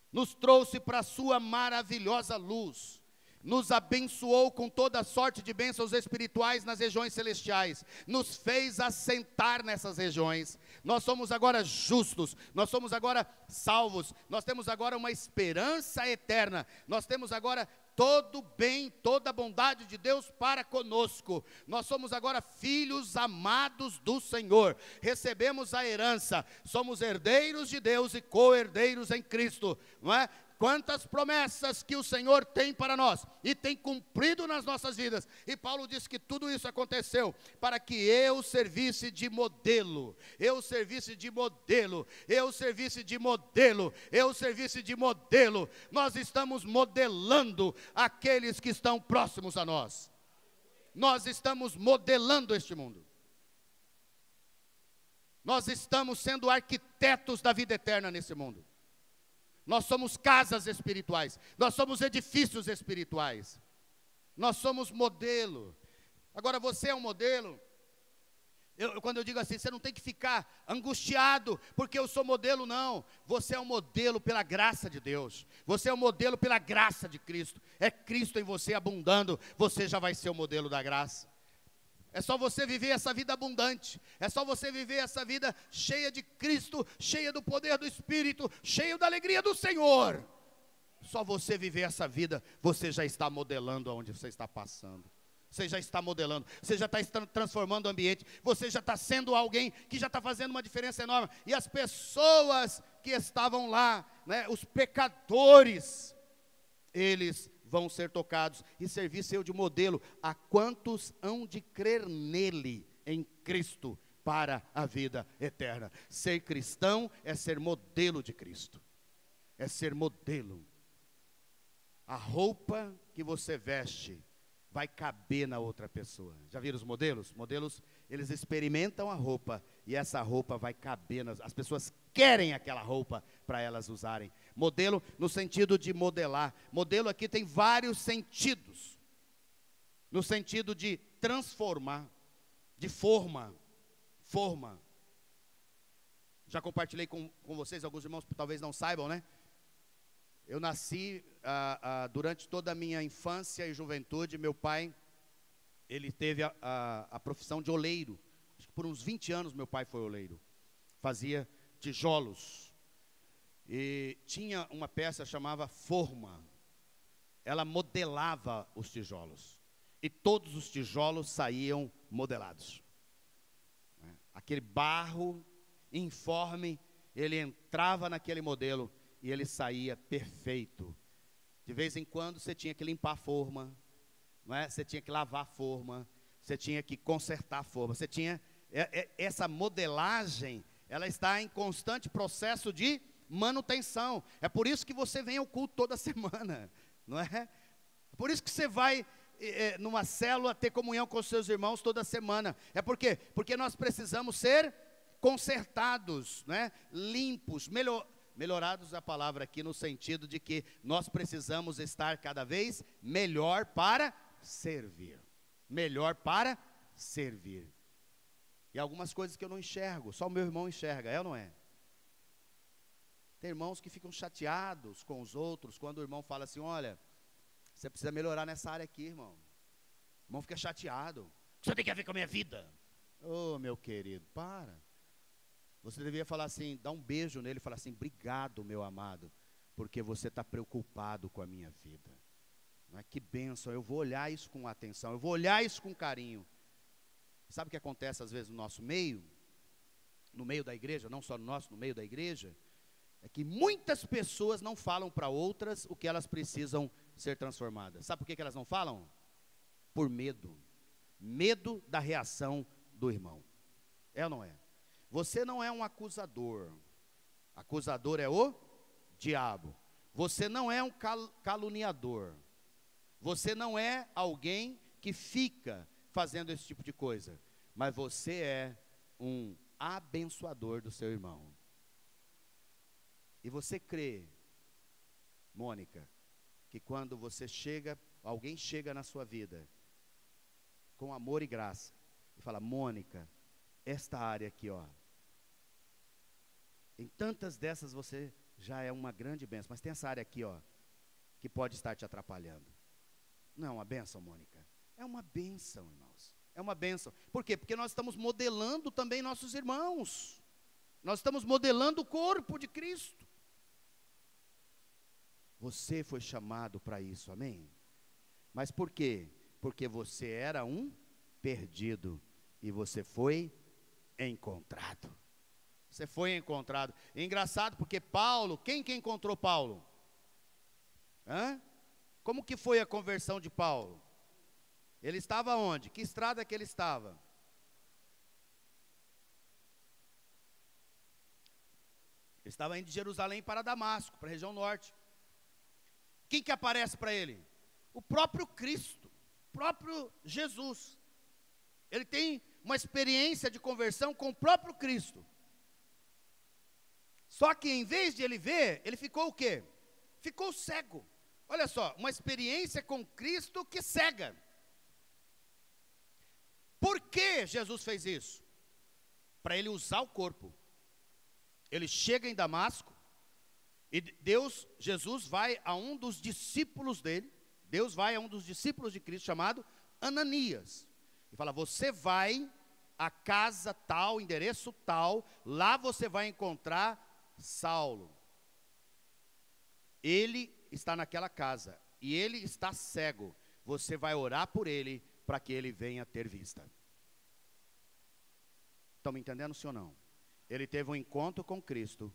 Nos trouxe para a sua maravilhosa luz. Nos abençoou com toda sorte de bênçãos espirituais nas regiões celestiais, nos fez assentar nessas regiões. Nós somos agora justos, nós somos agora salvos, nós temos agora uma esperança eterna, nós temos agora todo bem, toda a bondade de Deus para conosco. Nós somos agora filhos amados do Senhor, recebemos a herança, somos herdeiros de Deus e co-herdeiros em Cristo, não é? Quantas promessas que o Senhor tem para nós, e tem cumprido nas nossas vidas, e Paulo diz que tudo isso aconteceu, para que eu servisse de modelo, eu servisse de modelo, eu servisse de modelo, eu servisse de modelo. Nós estamos modelando aqueles que estão próximos a nós, nós estamos modelando este mundo, nós estamos sendo arquitetos da vida eterna nesse mundo. Nós somos casas espirituais, nós somos edifícios espirituais, nós somos modelo. Agora você é um modelo. Quando eu digo assim, você não tem que ficar angustiado, porque eu sou modelo, não. Você é um modelo pela graça de Deus, você é um modelo pela graça de Cristo. É Cristo em você abundando, você já vai ser o modelo da graça. É só você viver essa vida abundante, é só você viver essa vida cheia de Cristo, cheia do poder do Espírito, cheia da alegria do Senhor. Só você viver essa vida, você já está modelando aonde você está passando. Você já está modelando, você já está transformando o ambiente, você já está sendo alguém que já está fazendo uma diferença enorme. E as pessoas que estavam lá, né, os pecadores, eles vão ser tocados e servir seu de modelo a quantos hão de crer nele, em Cristo, para a vida eterna. Ser cristão é ser modelo de Cristo, é ser modelo. A roupa que você veste vai caber na outra pessoa. Já viram os modelos? Modelos, eles experimentam a roupa e essa roupa vai caber as pessoas querem aquela roupa para elas usarem. Modelo no sentido de modelar. Modelo aqui tem vários sentidos. No sentido de transformar, de forma. Já compartilhei com vocês, alguns irmãos talvez não saibam, né? Eu nasci durante toda a minha infância e juventude. Meu pai, ele teve a profissão de oleiro. Acho que por uns 20 anos meu pai foi oleiro. Fazia tijolos. E tinha uma peça chamada forma. Ela modelava os tijolos. E todos os tijolos saíam modelados. Aquele barro informe, ele entrava naquele modelo e ele saía perfeito. De vez em quando você tinha que limpar a forma, não é? Você tinha que lavar a forma, você tinha que consertar a forma, você tinha essa modelagem, ela está em constante processo de manutenção. É por isso que você vem ao culto toda semana, não é? É por isso que você vai numa célula ter comunhão com os seus irmãos toda semana. É por quê? Porque nós precisamos ser consertados, né? Limpos, melhorados a palavra aqui no sentido de que nós precisamos estar cada vez melhor para servir. Melhor para servir. E algumas coisas que eu não enxergo, só o meu irmão enxerga, é ou não é? Tem irmãos que ficam chateados com os outros quando o irmão fala assim: olha, você precisa melhorar nessa área aqui, irmão. O irmão fica chateado. O que você tem a ver com a minha vida? Oh, meu querido, para. Você deveria falar assim, dar um beijo nele e falar assim: obrigado, meu amado, porque você está preocupado com a minha vida. Não é? Que bênção, eu vou olhar isso com atenção, eu vou olhar isso com carinho. Sabe o que acontece às vezes no nosso meio? No meio da igreja, não só no nosso, no meio da igreja, é que muitas pessoas não falam para outras o que elas precisam ser transformadas. Sabe por que elas não falam? Por medo. Medo da reação do irmão. É ou não é? Você não é um acusador. Acusador é o diabo. Você não é um caluniador. Você não é alguém que fica fazendo esse tipo de coisa. Mas você é um abençoador do seu irmão. E você crê Mônica, que quando você chega, alguém chega na sua vida, com amor e graça, e fala: Mônica, esta área aqui, ó, em tantas dessas você já é uma grande bênção, mas tem essa área aqui, ó, que pode estar te atrapalhando. Não é uma bênção, Mônica? É uma bênção, irmãos. É uma bênção. Por quê? Porque nós estamos modelando também nossos irmãos. Nós estamos modelando o corpo de Cristo. Você foi chamado para isso, amém? Mas por quê? Porque você era um perdido e você foi encontrado. Você foi encontrado. É engraçado porque Paulo, quem que encontrou Paulo? Como que foi a conversão de Paulo? Ele estava onde? Que estrada que ele estava? Ele estava indo de Jerusalém para Damasco, para a região norte. Quem que aparece para ele? O próprio Cristo, o próprio Jesus. Ele tem uma experiência de conversão com o próprio Cristo. Só que em vez de ele ver, ele ficou o quê? Ficou cego. Olha só, uma experiência com Cristo que cega. Por que Jesus fez isso? Para ele usar o corpo. Ele chega em Damasco e Jesus vai a um dos discípulos dele. Deus vai a um dos discípulos de Cristo chamado Ananias. E fala: você vai à casa tal, endereço tal, lá você vai encontrar Saulo. Ele está naquela casa e ele está cego. Você vai orar por ele para que ele venha ter vista. Estão me entendendo, sim ou não? Ele teve um encontro com Cristo,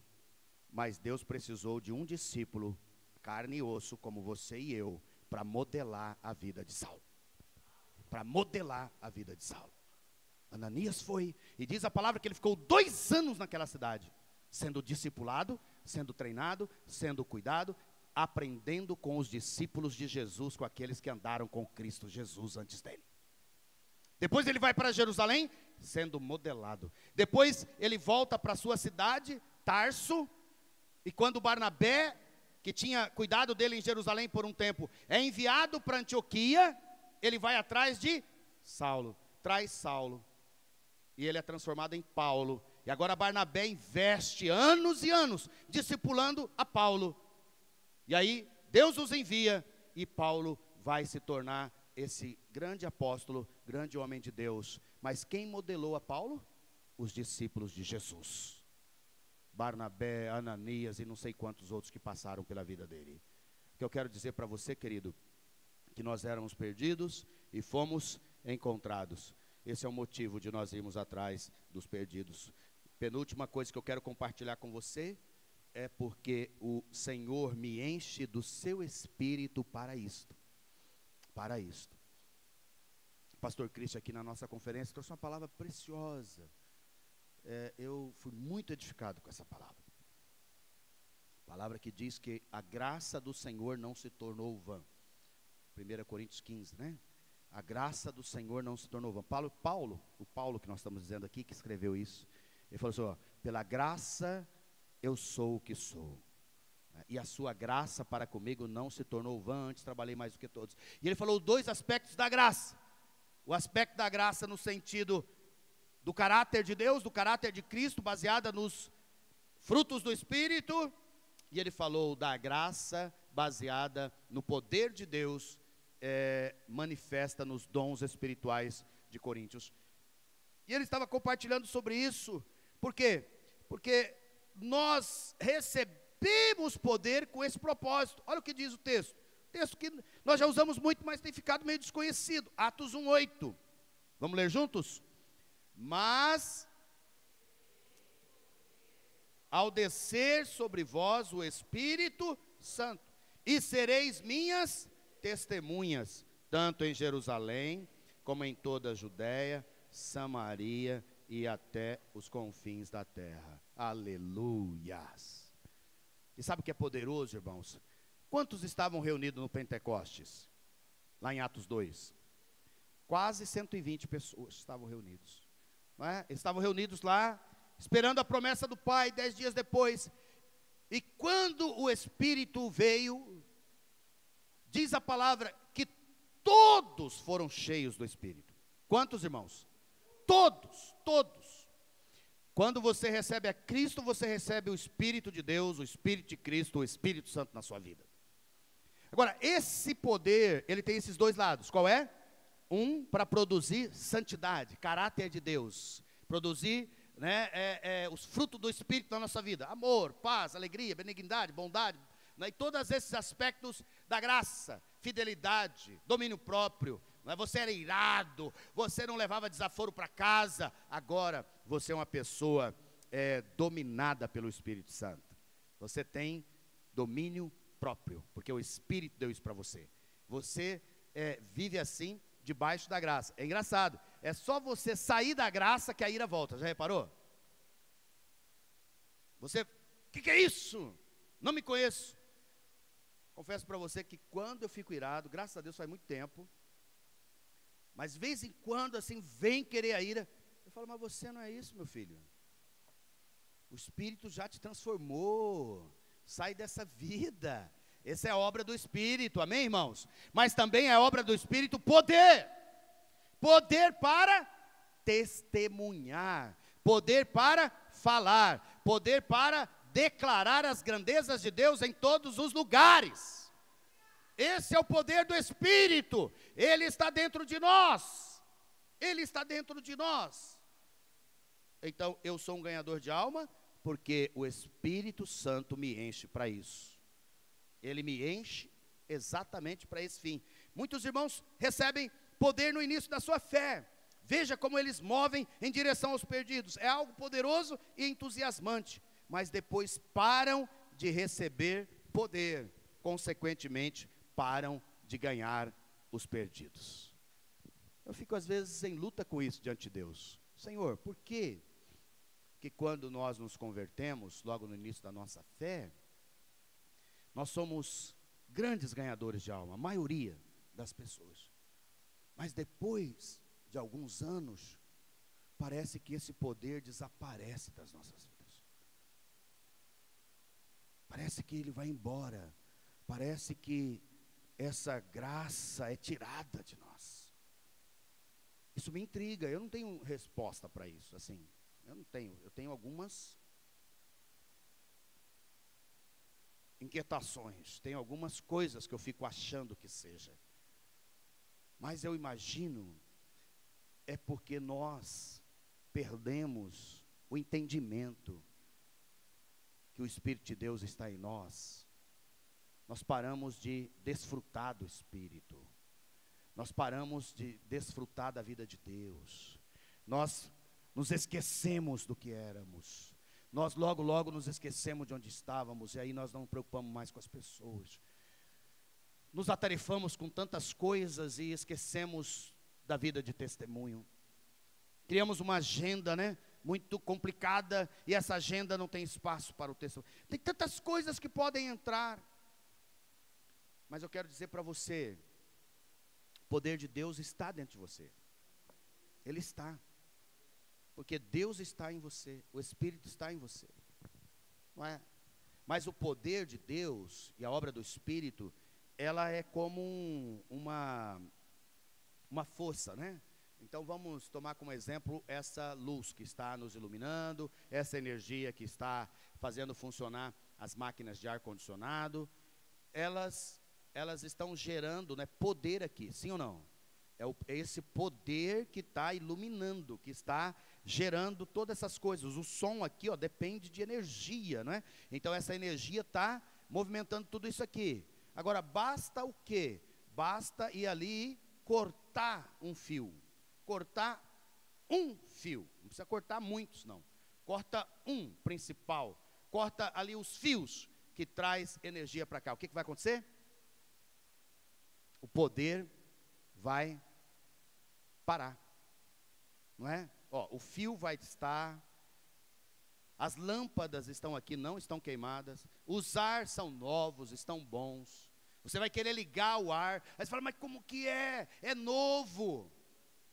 mas Deus precisou de um discípulo, carne e osso, como você e eu, para modelar a vida de Saulo. Para modelar a vida de Saulo. Ananias foi, e diz a palavra que ele ficou 2 anos naquela cidade, sendo discipulado, sendo treinado, sendo cuidado, aprendendo com os discípulos de Jesus, com aqueles que andaram com Cristo Jesus antes dele. Depois ele vai para Jerusalém, sendo modelado. Depois ele volta para a sua cidade, Tarso, e quando Barnabé, que tinha cuidado dele em Jerusalém por um tempo, é enviado para Antioquia, ele vai atrás de Saulo, traz Saulo, e ele é transformado em Paulo. E agora Barnabé investe anos e anos discipulando a Paulo. E aí Deus os envia e Paulo vai se tornar esse grande apóstolo, grande homem de Deus. Mas quem modelou a Paulo? Os discípulos de Jesus. Barnabé, Ananias e não sei quantos outros que passaram pela vida dele. O que eu quero dizer para você, querido, que nós éramos perdidos e fomos encontrados. Esse é o motivo de nós irmos atrás dos perdidos. Penúltima coisa que eu quero compartilhar com você é porque o Senhor me enche do seu espírito para isto. Para isto. O pastor Cristo aqui na nossa conferência trouxe uma palavra preciosa. Eu fui muito edificado com essa palavra. Palavra que diz que a graça do Senhor não se tornou vã. 1 Coríntios 15, né? A graça do Senhor não se tornou vã. O Paulo que nós estamos dizendo aqui, que escreveu isso, ele falou assim, ó, pela graça eu sou o que sou. E a sua graça para comigo não se tornou vã, antes trabalhei mais do que todos. E ele falou 2 aspectos da graça. O aspecto da graça no sentido do caráter de Deus, do caráter de Cristo, baseada nos frutos do Espírito. E ele falou da graça baseada no poder de Deus, manifesta nos dons espirituais de Coríntios. E ele estava compartilhando sobre isso. Por quê? Porque nós recebemos poder com esse propósito. Olha o que diz o texto. Texto que nós já usamos muito, mas tem ficado meio desconhecido. Atos 1:8. Vamos ler juntos? Mas ao descer sobre vós o Espírito Santo, e sereis minhas testemunhas, tanto em Jerusalém, como em toda a Judéia, Samaria e até os confins da terra. Aleluias! E sabe o que é poderoso, irmãos? Quantos estavam reunidos no Pentecostes? Lá em Atos 2. Quase 120 pessoas estavam reunidos. Não é? Estavam reunidos lá, esperando a promessa do Pai, 10 dias depois. E quando o Espírito veio, diz a palavra que todos foram cheios do Espírito. Quantos irmãos? Todos, todos. Quando você recebe a Cristo, você recebe o Espírito de Deus, o Espírito de Cristo, o Espírito Santo na sua vida. Agora, esse poder, ele tem esses dois lados. Qual é? Um, para produzir santidade, caráter de Deus. Produzir, né, os frutos do Espírito na nossa vida. Amor, paz, alegria, benignidade, bondade, né, e todos esses aspectos da graça. Fidelidade, domínio próprio. Né, você era irado, você não levava desaforo para casa. Agora, você é uma pessoa dominada pelo Espírito Santo. Você tem domínio próprio, porque o Espírito deu isso para você. Você vive assim, debaixo da graça. É engraçado, é só você sair da graça que a ira volta. Já reparou? Você, o que é isso? Não me conheço. Confesso para você que quando eu fico irado, graças a Deus faz muito tempo, mas de vez em quando assim vem querer a ira, eu falo, mas você não é isso, meu filho. O Espírito já te transformou. Sai dessa vida. Essa é a obra do Espírito, amém, irmãos? Mas também é a obra do Espírito poder. Poder para testemunhar. Poder para falar. Poder para declarar as grandezas de Deus em todos os lugares. Esse é o poder do Espírito. Ele está dentro de nós. Ele está dentro de nós. Então, eu sou um ganhador de alma, porque o Espírito Santo me enche para isso. Ele me enche exatamente para esse fim. Muitos irmãos recebem poder no início da sua fé. Veja como eles movem em direção aos perdidos. É algo poderoso e entusiasmante. Mas depois param de receber poder. Consequentemente, param de ganhar os perdidos. Eu fico às vezes em luta com isso diante de Deus. Senhor, por quê? Que quando nós nos convertemos, logo no início da nossa fé, nós somos grandes ganhadores de alma, a maioria das pessoas. Mas depois de alguns anos, parece que esse poder desaparece das nossas vidas. Parece que ele vai embora. Parece que essa graça é tirada de nós. Isso me intriga, eu não tenho resposta para isso, assim. Eu tenho algumas inquietações, tenho algumas coisas que eu fico achando que seja. Mas eu imagino, é porque nós perdemos o entendimento que o Espírito de Deus está em nós. Nós paramos de desfrutar do Espírito. Nós paramos de desfrutar da vida de Deus. Nós nos esquecemos do que éramos. Nós logo nos esquecemos de onde estávamos. E aí nós não nos preocupamos mais com as pessoas. Nos atarefamos com tantas coisas e esquecemos da vida de testemunho. Criamos uma agenda, né, muito complicada. E essa agenda não tem espaço para o testemunho. Tem tantas coisas que podem entrar. Mas eu quero dizer para você, o poder de Deus está dentro de você. Ele está. Porque Deus está em você, o Espírito está em você, não é? Mas o poder de Deus e a obra do Espírito, ela é como uma força, né? Então vamos tomar como exemplo essa luz que está nos iluminando, essa energia que está fazendo funcionar as máquinas de ar-condicionado, elas estão gerando, né, poder aqui, sim ou não? É esse poder que está iluminando, que está gerando todas essas coisas. O som aqui, ó, depende de energia, não é? Então essa energia está movimentando tudo isso aqui. Agora, basta o quê? Basta ir ali cortar um fio. Cortar um fio. Não precisa cortar muitos, não. Corta um principal. Corta ali os fios que traz energia para cá. O que vai acontecer? O poder vai parar, não é? Ó, o fio vai estar, as lâmpadas estão aqui, não estão queimadas, os ar são novos, estão bons. Você vai querer ligar o ar, aí você fala, mas como que é? É novo.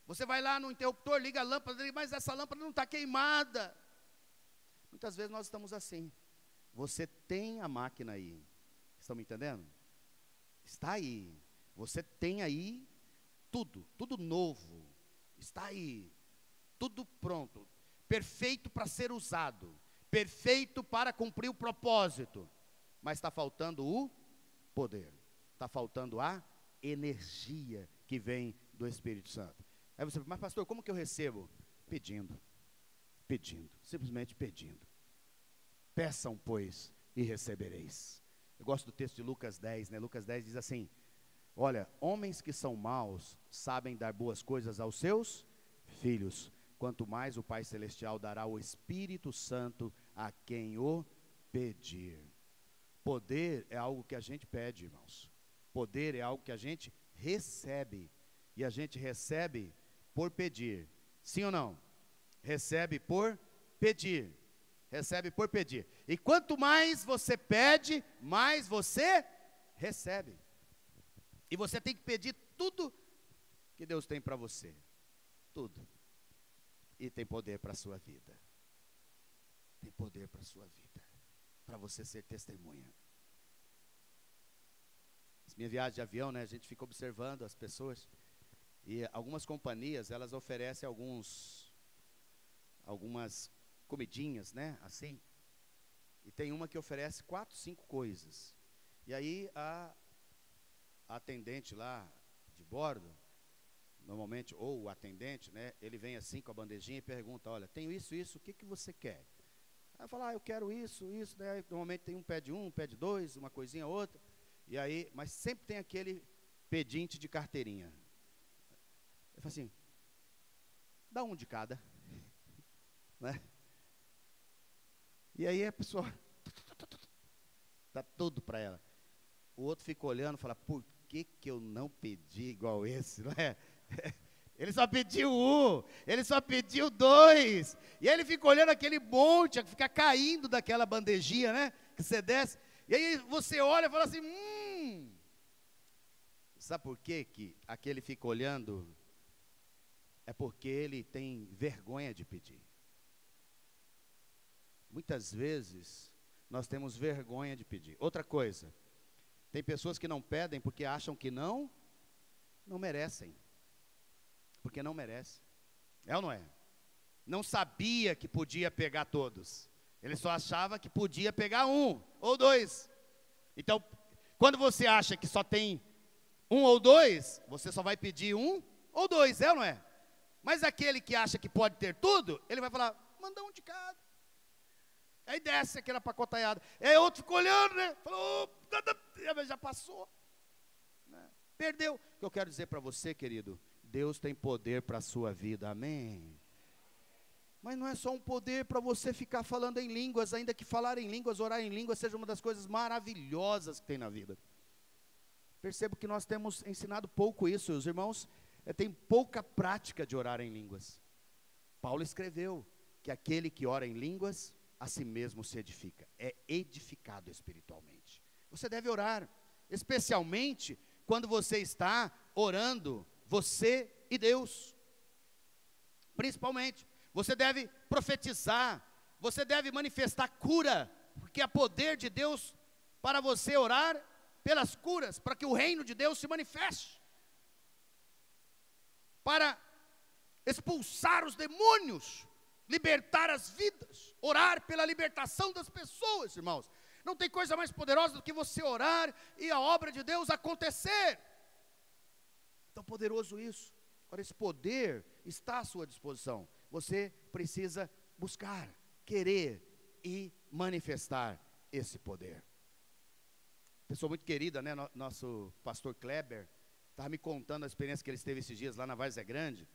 Você vai lá no interruptor, liga a lâmpada, mas essa lâmpada não está queimada. Muitas vezes nós estamos assim. Você tem a máquina aí, estão me entendendo? Está aí. Você tem aí tudo novo. Está aí. Tudo pronto. Perfeito para ser usado. Perfeito para cumprir o propósito. Mas está faltando o poder. Está faltando a energia que vem do Espírito Santo. Aí você fala, mas pastor, como que eu recebo? Pedindo. Pedindo. Simplesmente pedindo. Peçam, pois, e recebereis. Eu gosto do texto de Lucas 10, né? Lucas 10 diz assim: olha, homens que são maus sabem dar boas coisas aos seus filhos, quanto mais o Pai Celestial dará o Espírito Santo a quem o pedir. Poder é algo que a gente pede, irmãos. Poder é algo que a gente recebe. E a gente recebe por pedir. Sim ou não? Recebe por pedir. Recebe por pedir. E quanto mais você pede, mais você recebe. E você tem que pedir tudo que Deus tem para você. Tudo. E tem poder para a sua vida. Tem poder para a sua vida. Para você ser testemunha. Minha viagem de avião, né, a gente fica observando as pessoas. E algumas companhias, elas oferecem algumas comidinhas, né, assim. E tem uma que oferece 4, 5 coisas. E aí a atendente lá de bordo, normalmente, ou o atendente, né, ele vem assim com a bandejinha e pergunta, olha, tenho isso, o que você quer? Aí eu falo, eu quero isso, né, normalmente tem um pede 2, uma coisinha, outra. E aí, mas sempre tem aquele pedinte de carteirinha. Eu falo assim, dá um de cada. Né? E aí a pessoa dá tudo para ela. O outro fica olhando e fala, por que eu não pedi igual esse? Não é? Ele só pediu 1, ele só pediu 2. E aí ele fica olhando aquele monte, fica caindo daquela bandejinha, né? Que você desce. E aí você olha e fala assim, sabe por quê que aquele fica olhando? É porque ele tem vergonha de pedir. Muitas vezes nós temos vergonha de pedir. Outra coisa, tem pessoas que não pedem porque acham que não merecem. Porque não merece. É ou não é? Não sabia que podia pegar todos. Ele só achava que podia pegar 1 ou 2. Então, quando você acha que só tem 1 ou 2, você só vai pedir 1 ou 2, é ou não é? Mas aquele que acha que pode ter tudo, ele vai falar, manda 1 de cada. Aí desce aquela pacotaiada. Aí outro ficou olhando, né? Falou, já passou. Né? Perdeu. O que eu quero dizer para você, querido, Deus tem poder para a sua vida, amém? Mas não é só um poder para você ficar falando em línguas, ainda que falar em línguas, orar em línguas, seja uma das coisas maravilhosas que tem na vida. Percebo que nós temos ensinado pouco isso, os irmãos têm pouca prática de orar em línguas. Paulo escreveu que aquele que ora em línguas, a si mesmo se edifica, é edificado espiritualmente. Você deve orar, especialmente quando você está orando, você e Deus. Principalmente, você deve profetizar, você deve manifestar cura, porque há poder de Deus para você orar pelas curas, para que o reino de Deus se manifeste, para expulsar os demônios, libertar as vidas, orar pela libertação das pessoas, irmãos. Não tem coisa mais poderosa do que você orar e a obra de Deus acontecer. Tão poderoso isso. Agora, esse poder está à sua disposição. Você precisa buscar, querer e manifestar esse poder. Pessoa muito querida, né? Nosso pastor Kleber estava me contando a experiência que ele teve esses dias lá na Várzea Grande.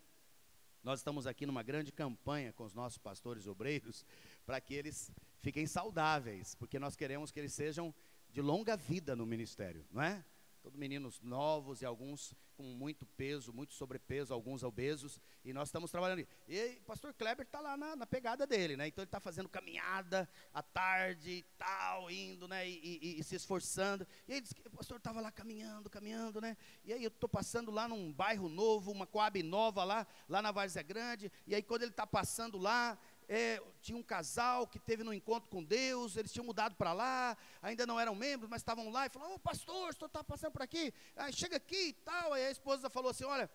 Nós estamos aqui numa grande campanha com os nossos pastores obreiros, para que eles fiquem saudáveis, porque nós queremos que eles sejam de longa vida no ministério, não é? Todos meninos novos e alguns com muito peso, muito sobrepeso, alguns obesos, e nós estamos trabalhando. E o pastor Kleber está lá na pegada dele, né? Então ele está fazendo caminhada à tarde e tal, indo, né? E se esforçando. E aí disse que o pastor estava lá caminhando, né? E aí eu estou passando lá num bairro novo, uma Coab nova lá na Várzea Grande, e aí quando ele está passando lá, tinha um casal que teve um encontro com Deus, eles tinham mudado para lá, ainda não eram membros, mas estavam lá, e falaram, pastor, o senhor está passando por aqui, chega aqui e tal. Aí a esposa falou assim, olha,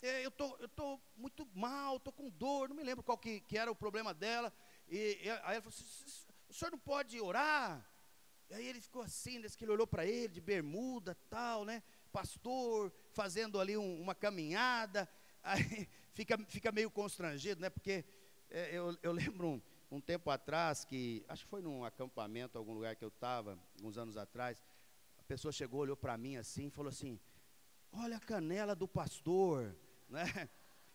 eu tô muito mal, estou com dor, não me lembro qual que era o problema dela. Aí ela falou assim, o senhor não pode orar? E aí ele ficou assim, desde que ele olhou para ele, de bermuda, tal, né, pastor, fazendo ali uma caminhada. Aí fica meio constrangido, né, porque eu lembro um tempo atrás, que acho que foi num acampamento, algum lugar que eu estava, alguns anos atrás, a pessoa chegou, olhou para mim assim, e falou assim, olha a canela do pastor, né,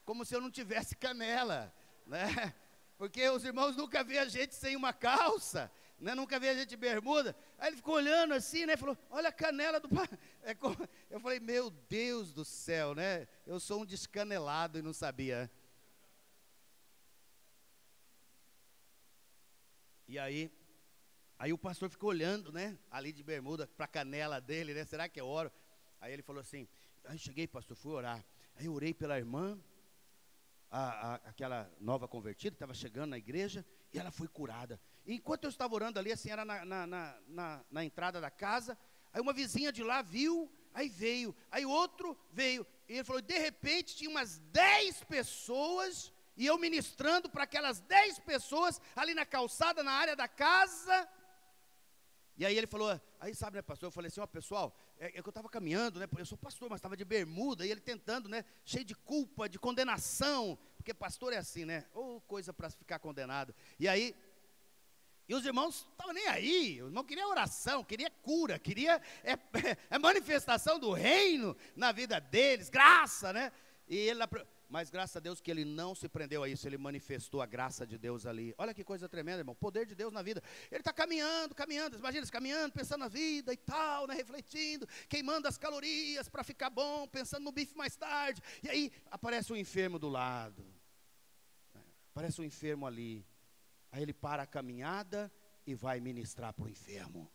como se eu não tivesse canela, né, porque os irmãos nunca vê a gente sem uma calça, né, nunca vê a gente de bermuda. Aí ele ficou olhando assim, né, falou, olha a canela do pastor. Eu falei, meu Deus do céu, né, eu sou um descanelado e não sabia. E aí o pastor ficou olhando, né, ali de bermuda, para a canela dele, né, será que eu oro? Aí ele falou assim, aí cheguei, pastor, fui orar. Aí eu orei pela irmã, aquela nova convertida, estava chegando na igreja, e ela foi curada. E enquanto eu estava orando ali, assim, era na entrada da casa, aí uma vizinha de lá viu, aí veio, aí outro veio, e ele falou, de repente tinha umas 10 pessoas, e eu ministrando para aquelas 10 pessoas, ali na calçada, na área da casa. E aí ele falou, aí sabe, né, pastor, eu falei assim, ó, pessoal, é que eu estava caminhando, né, eu sou pastor, mas estava de bermuda, e ele tentando, né, cheio de culpa, de condenação, porque pastor é assim, né, ou coisa para ficar condenado. E aí, e os irmãos não estavam nem aí, os irmãos queriam oração, queria cura, queria manifestação do reino na vida deles, graça, né, e ele... Mas graças a Deus que ele não se prendeu a isso, ele manifestou a graça de Deus ali. Olha que coisa tremenda, irmão, poder de Deus na vida. Ele está caminhando, imagina, caminhando, pensando na vida e tal, né, refletindo, queimando as calorias para ficar bom, pensando no bife mais tarde. E aí aparece um enfermo do lado, aparece um enfermo ali. Aí ele para a caminhada e vai ministrar para o enfermo.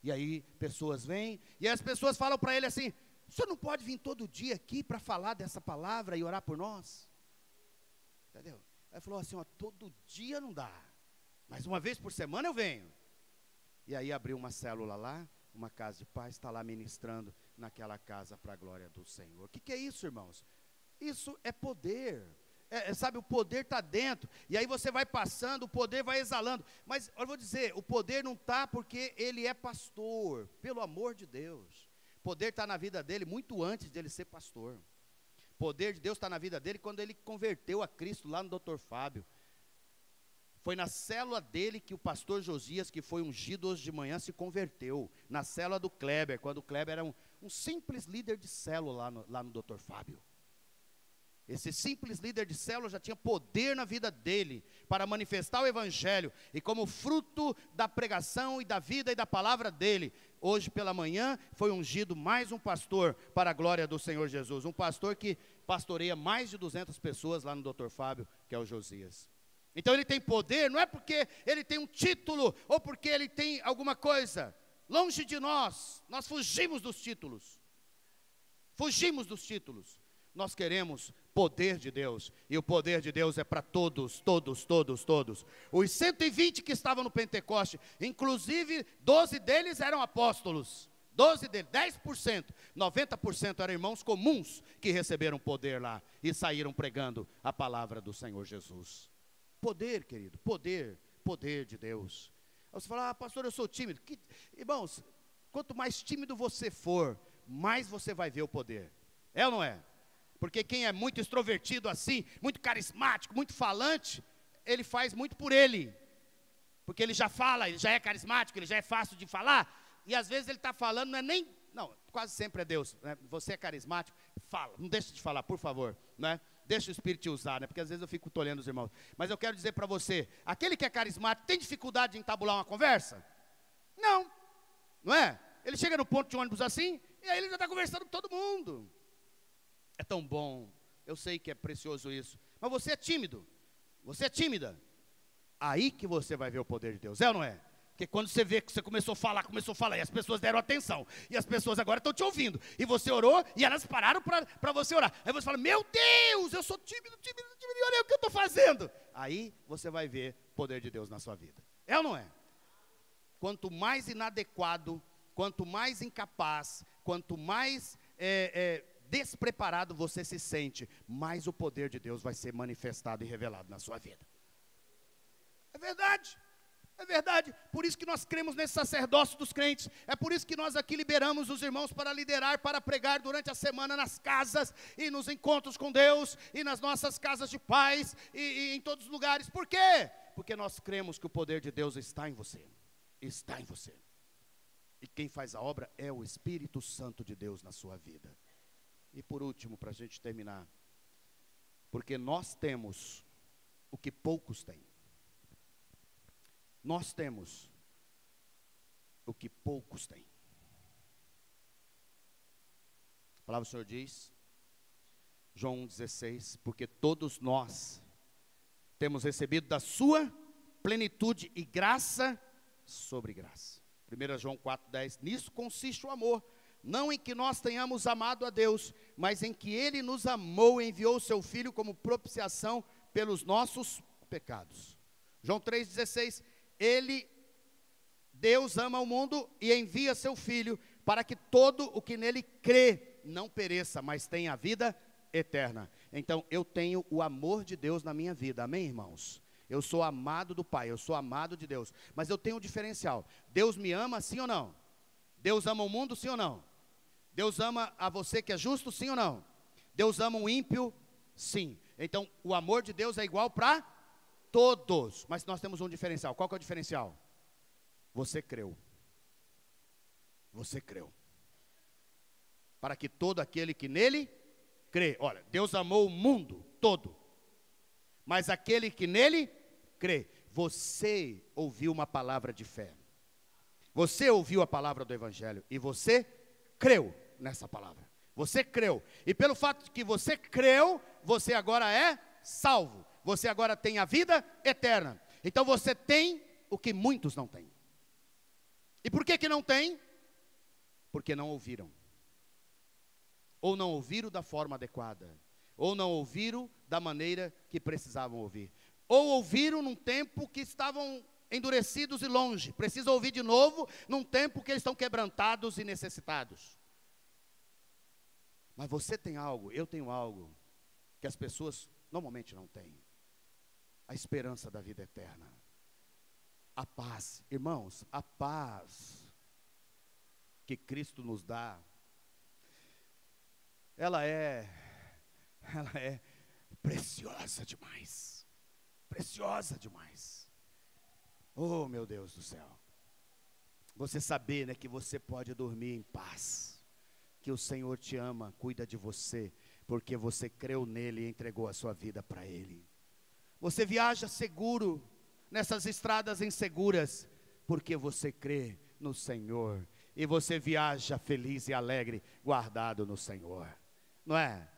E aí pessoas vêm, e as pessoas falam para ele assim, o senhor não pode vir todo dia aqui para falar dessa palavra e orar por nós? Entendeu? Aí ele falou assim, ó, todo dia não dá, mas uma vez por semana eu venho. E aí abriu uma célula lá, uma casa de paz, está lá ministrando naquela casa para a glória do Senhor. O que é isso, irmãos? Isso é poder. Sabe, o poder está dentro, e aí você vai passando, o poder vai exalando. Mas eu vou dizer, o poder não está porque ele é pastor, pelo amor de Deus. Poder está na vida dele muito antes de ele ser pastor. Poder de Deus está na vida dele quando ele converteu a Cristo lá no Dr. Fábio. Foi na célula dele que o pastor Josias, que foi ungido hoje de manhã, se converteu. Na célula do Kleber, quando o Kleber era um simples líder de célula lá no Dr. Fábio. Esse simples líder de célula já tinha poder na vida dele para manifestar o evangelho. E como fruto da pregação e da vida e da palavra dele, hoje pela manhã foi ungido mais um pastor para a glória do Senhor Jesus. Um pastor que pastoreia mais de 200 pessoas lá no Dr. Fábio, que é o Josias. Então ele tem poder, não é porque ele tem um título ou porque ele tem alguma coisa. Longe de nós fugimos dos títulos. Fugimos dos títulos. Nós queremos poder de Deus, e o poder de Deus é para todos, todos, todos, todos. Os 120 que estavam no Pentecoste, inclusive 12 deles eram apóstolos, 12 deles, 10%, 90% eram irmãos comuns que receberam poder lá, e saíram pregando a palavra do Senhor Jesus. Poder, querido, poder de Deus. Você fala, pastor, eu sou tímido. Irmãos, quanto mais tímido você for, mais você vai ver o poder. É ou não é? Porque quem é muito extrovertido assim, muito carismático, muito falante, ele faz muito por ele. Porque ele já fala, ele já é carismático, ele já é fácil de falar. E às vezes ele está falando, não, quase sempre é Deus, né? Você é carismático, fala, não deixe de falar, por favor, né? Deixa o Espírito te usar, né? Porque às vezes eu fico tolhendo os irmãos. Mas eu quero dizer para você, aquele que é carismático tem dificuldade em entabular uma conversa? Não é? Ele chega no ponto de ônibus assim, e aí ele já está conversando com todo mundo. É tão bom, eu sei que é precioso isso, mas você é tímido, você é tímida, aí que você vai ver o poder de Deus, é ou não é? Porque quando você vê que você começou a falar, e as pessoas deram atenção, e as pessoas agora estão te ouvindo, e você orou, e elas pararam para você orar. Aí você fala, meu Deus, eu sou tímido, e olha o que eu estou fazendo. Aí você vai ver o poder de Deus na sua vida. É ou não é? Quanto mais inadequado, quanto mais incapaz, quanto mais despreparado você se sente, mais o poder de Deus vai ser manifestado e revelado na sua vida. É verdade. É verdade, por isso que nós cremos nesse sacerdócio dos crentes. É por isso que nós aqui liberamos os irmãos para liderar, para pregar durante a semana nas casas e nos encontros com Deus e nas nossas casas de paz e em todos os lugares. Por quê? Porque nós cremos que o poder de Deus está em você. Está em você. E quem faz a obra é o Espírito Santo de Deus na sua vida. E por último, para a gente terminar, porque nós temos o que poucos têm. Nós temos o que poucos têm. A palavra do Senhor diz, João 1,16, porque todos nós temos recebido da sua plenitude e graça sobre graça. 1 João 4,10, nisso consiste o amor, não em que nós tenhamos amado a Deus, mas em que Ele nos amou e enviou o seu Filho como propiciação pelos nossos pecados. João 3,16, Deus ama o mundo e envia seu Filho para que todo o que nele crê não pereça, mas tenha a vida eterna. Então eu tenho o amor de Deus na minha vida, amém, irmãos? Eu sou amado do Pai, eu sou amado de Deus, mas eu tenho um diferencial. Deus me ama, sim ou não? Deus ama o mundo, sim ou não? Deus ama a você que é justo, sim ou não? Deus ama o ímpio, sim. Então o amor de Deus é igual para todos, mas nós temos um diferencial. Qual que é o diferencial? Você creu. Você creu. Para que todo aquele que nele crê. Olha, Deus amou o mundo todo, mas aquele que nele crê. Você ouviu uma palavra de fé. Você ouviu a palavra do Evangelho e você creu nessa palavra. Você creu. E pelo fato de que você creu, você agora é salvo. Você agora tem a vida eterna. Então você tem o que muitos não têm. E por que não tem? Porque não ouviram. Ou não ouviram da forma adequada. Ou não ouviram da maneira que precisavam ouvir. Ou ouviram num tempo que estavam endurecidos e longe. Precisam ouvir de novo num tempo que eles estão quebrantados e necessitados. Mas você tem algo, eu tenho algo, que as pessoas normalmente não têm. A esperança da vida eterna. A paz, irmãos, a paz que Cristo nos dá, ela é preciosa demais. Preciosa demais. Oh, meu Deus do céu. Você saber, né, que você pode dormir em paz. Que o Senhor te ama, cuida de você, porque você creu nele e entregou a sua vida para ele. Você viaja seguro nessas estradas inseguras, porque você crê no Senhor. E você viaja feliz e alegre, guardado no Senhor. Não é?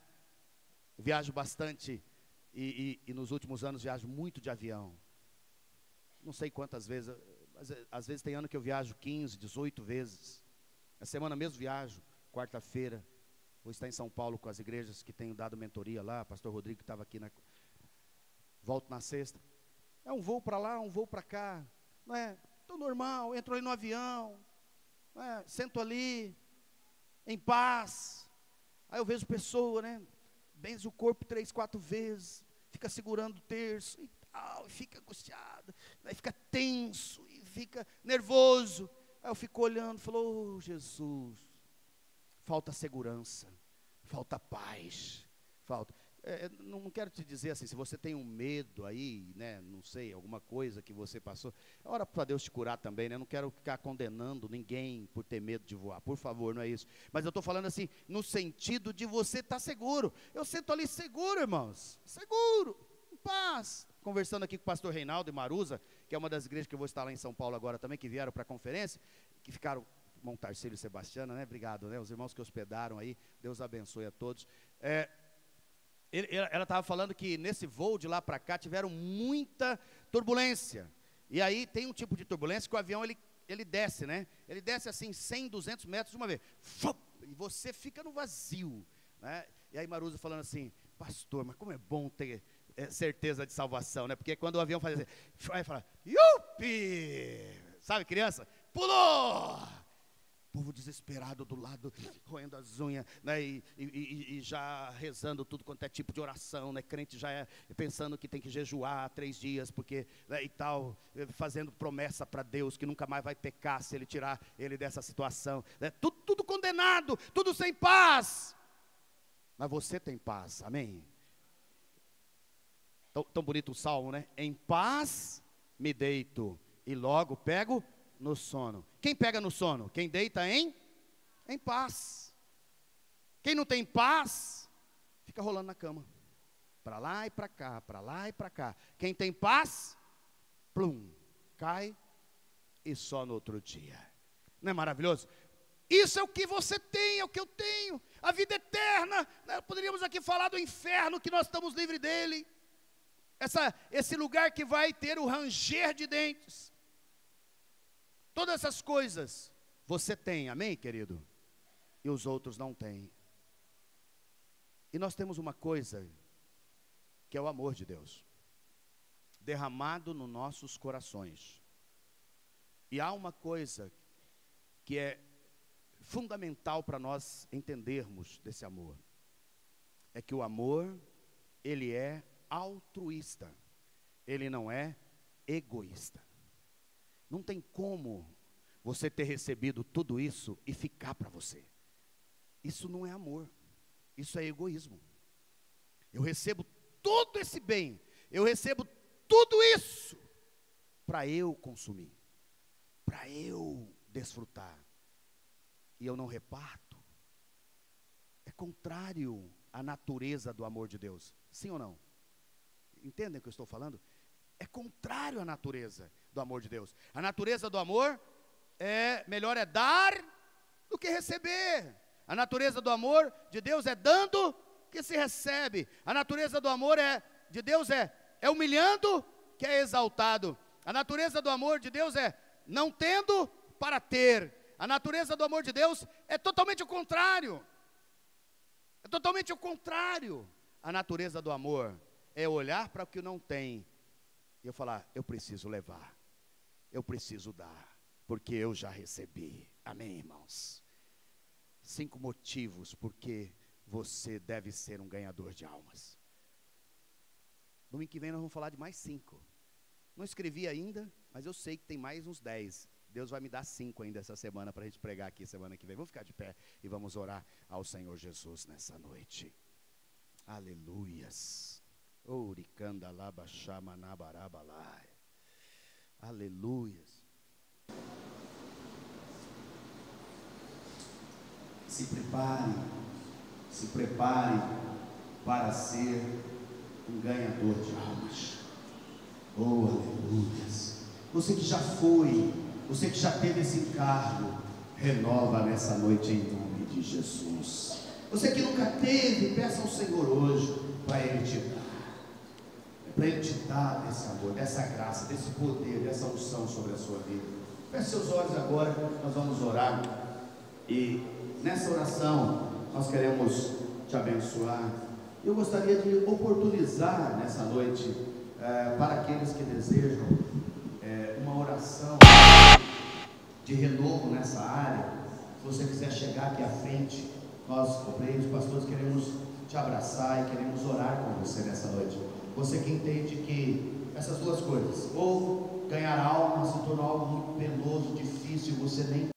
Eu viajo bastante e nos últimos anos viajo muito de avião. Não sei quantas vezes, mas às vezes tem ano que eu viajo 15, 18 vezes. Na semana mesmo viajo, quarta-feira. Vou estar em São Paulo com as igrejas que tenho dado mentoria lá. Pastor Rodrigo que estava aqui volto na sexta. É um voo para lá, um voo para cá. Não é? Estou normal, entro ali no avião, não é? Sento ali, em paz. Aí eu vejo pessoa, né? Benze o corpo 3, 4 vezes, fica segurando o terço e tal, e fica angustiado, aí fica tenso, e fica nervoso. Aí eu fico olhando, falo, oh, Jesus, falta segurança, falta paz, falta. Não quero te dizer assim, se você tem um medo aí, né, não sei, alguma coisa que você passou, ora para Deus te curar também, né, não quero ficar condenando ninguém por ter medo de voar, por favor, não é isso, mas eu estou falando assim, no sentido de você estar seguro. Eu sento ali seguro, irmãos, seguro, em paz, conversando aqui com o pastor Reinaldo e Maruza, que é uma das igrejas que eu vou estar lá em São Paulo agora também, que vieram para a conferência, que ficaram, Montarcílio e Sebastiana, né, obrigado, né, os irmãos que hospedaram aí, Deus abençoe a todos. Ela estava falando que nesse voo de lá para cá tiveram muita turbulência. E aí tem um tipo de turbulência que o avião ele desce, né? Ele desce assim 100, 200 metros de uma vez. E você fica no vazio, né? E aí Maruza falando assim: pastor, mas como é bom ter certeza de salvação, né? Porque quando o avião faz assim, aí fala, yupi! Sabe, criança? Pulou! Povo desesperado do lado, roendo as unhas, né? E já rezando tudo quanto é tipo de oração, né? Crente já pensando que tem que jejuar 3 dias, porque, né, e tal, fazendo promessa para Deus que nunca mais vai pecar se Ele tirar ele dessa situação, né? Tudo condenado, tudo sem paz. Mas você tem paz, amém? Tão bonito o salmo, né? Em paz me deito e logo pego no sono. Quem pega no sono? Quem deita em paz. Quem não tem paz, fica rolando na cama. Para lá e para cá, para lá e para cá. Quem tem paz, plum, cai e só no outro dia. Não é maravilhoso? Isso é o que você tem, é o que eu tenho. A vida eterna, né? Poderíamos aqui falar do inferno, que nós estamos livres dele. Esse lugar que vai ter o ranger de dentes. Todas essas coisas você tem, amém, querido? E os outros não têm. E nós temos uma coisa, que é o amor de Deus, derramado nos nossos corações. E há uma coisa que é fundamental para nós entendermos desse amor. É que o amor, ele é altruísta, ele não é egoísta. Não tem como você ter recebido tudo isso e ficar para você. Isso não é amor, isso é egoísmo. Eu recebo todo esse bem, eu recebo tudo isso para eu consumir, para eu desfrutar, e eu não reparto. É contrário à natureza do amor de Deus, sim ou não? Entendem o que eu estou falando? É contrário à natureza do amor de Deus. A natureza do amor melhor é dar do que receber. A natureza do amor de Deus é dando que se recebe. A natureza do amor de Deus é humilhando que é exaltado. A natureza do amor de Deus é não tendo para ter. A natureza do amor de Deus é totalmente o contrário. É totalmente o contrário. A natureza do amor é olhar para o que não tem e eu falar, eu preciso levar, eu preciso dar, porque eu já recebi. Amém, irmãos? 5 motivos porque você deve ser um ganhador de almas. Domingo que vem nós vamos falar de mais 5. Não escrevi ainda, mas eu sei que tem mais uns 10. Deus vai me dar 5 ainda essa semana para a gente pregar aqui semana que vem. Vamos ficar de pé e vamos orar ao Senhor Jesus nessa noite. Aleluias. Aleluias. Se prepare para ser um ganhador de almas. Oh, aleluias. Você que já foi, você que já teve esse encargo, renova nessa noite em nome de Jesus. Você que nunca teve, peça ao Senhor hoje para Ele te dar. Para Ele te dar desse amor, dessa graça, desse poder, dessa unção sobre a sua vida. Feche seus olhos agora, nós vamos orar. E nessa oração, nós queremos te abençoar. Eu gostaria de oportunizar nessa noite, para aqueles que desejam uma oração de renovo nessa área. Se você quiser chegar aqui à frente, nós, obreiros, pastores, queremos te abraçar e queremos orar com você nessa noite. Você que entende que essas duas coisas, ou ganhar alma se tornou algo muito penoso, difícil, você nem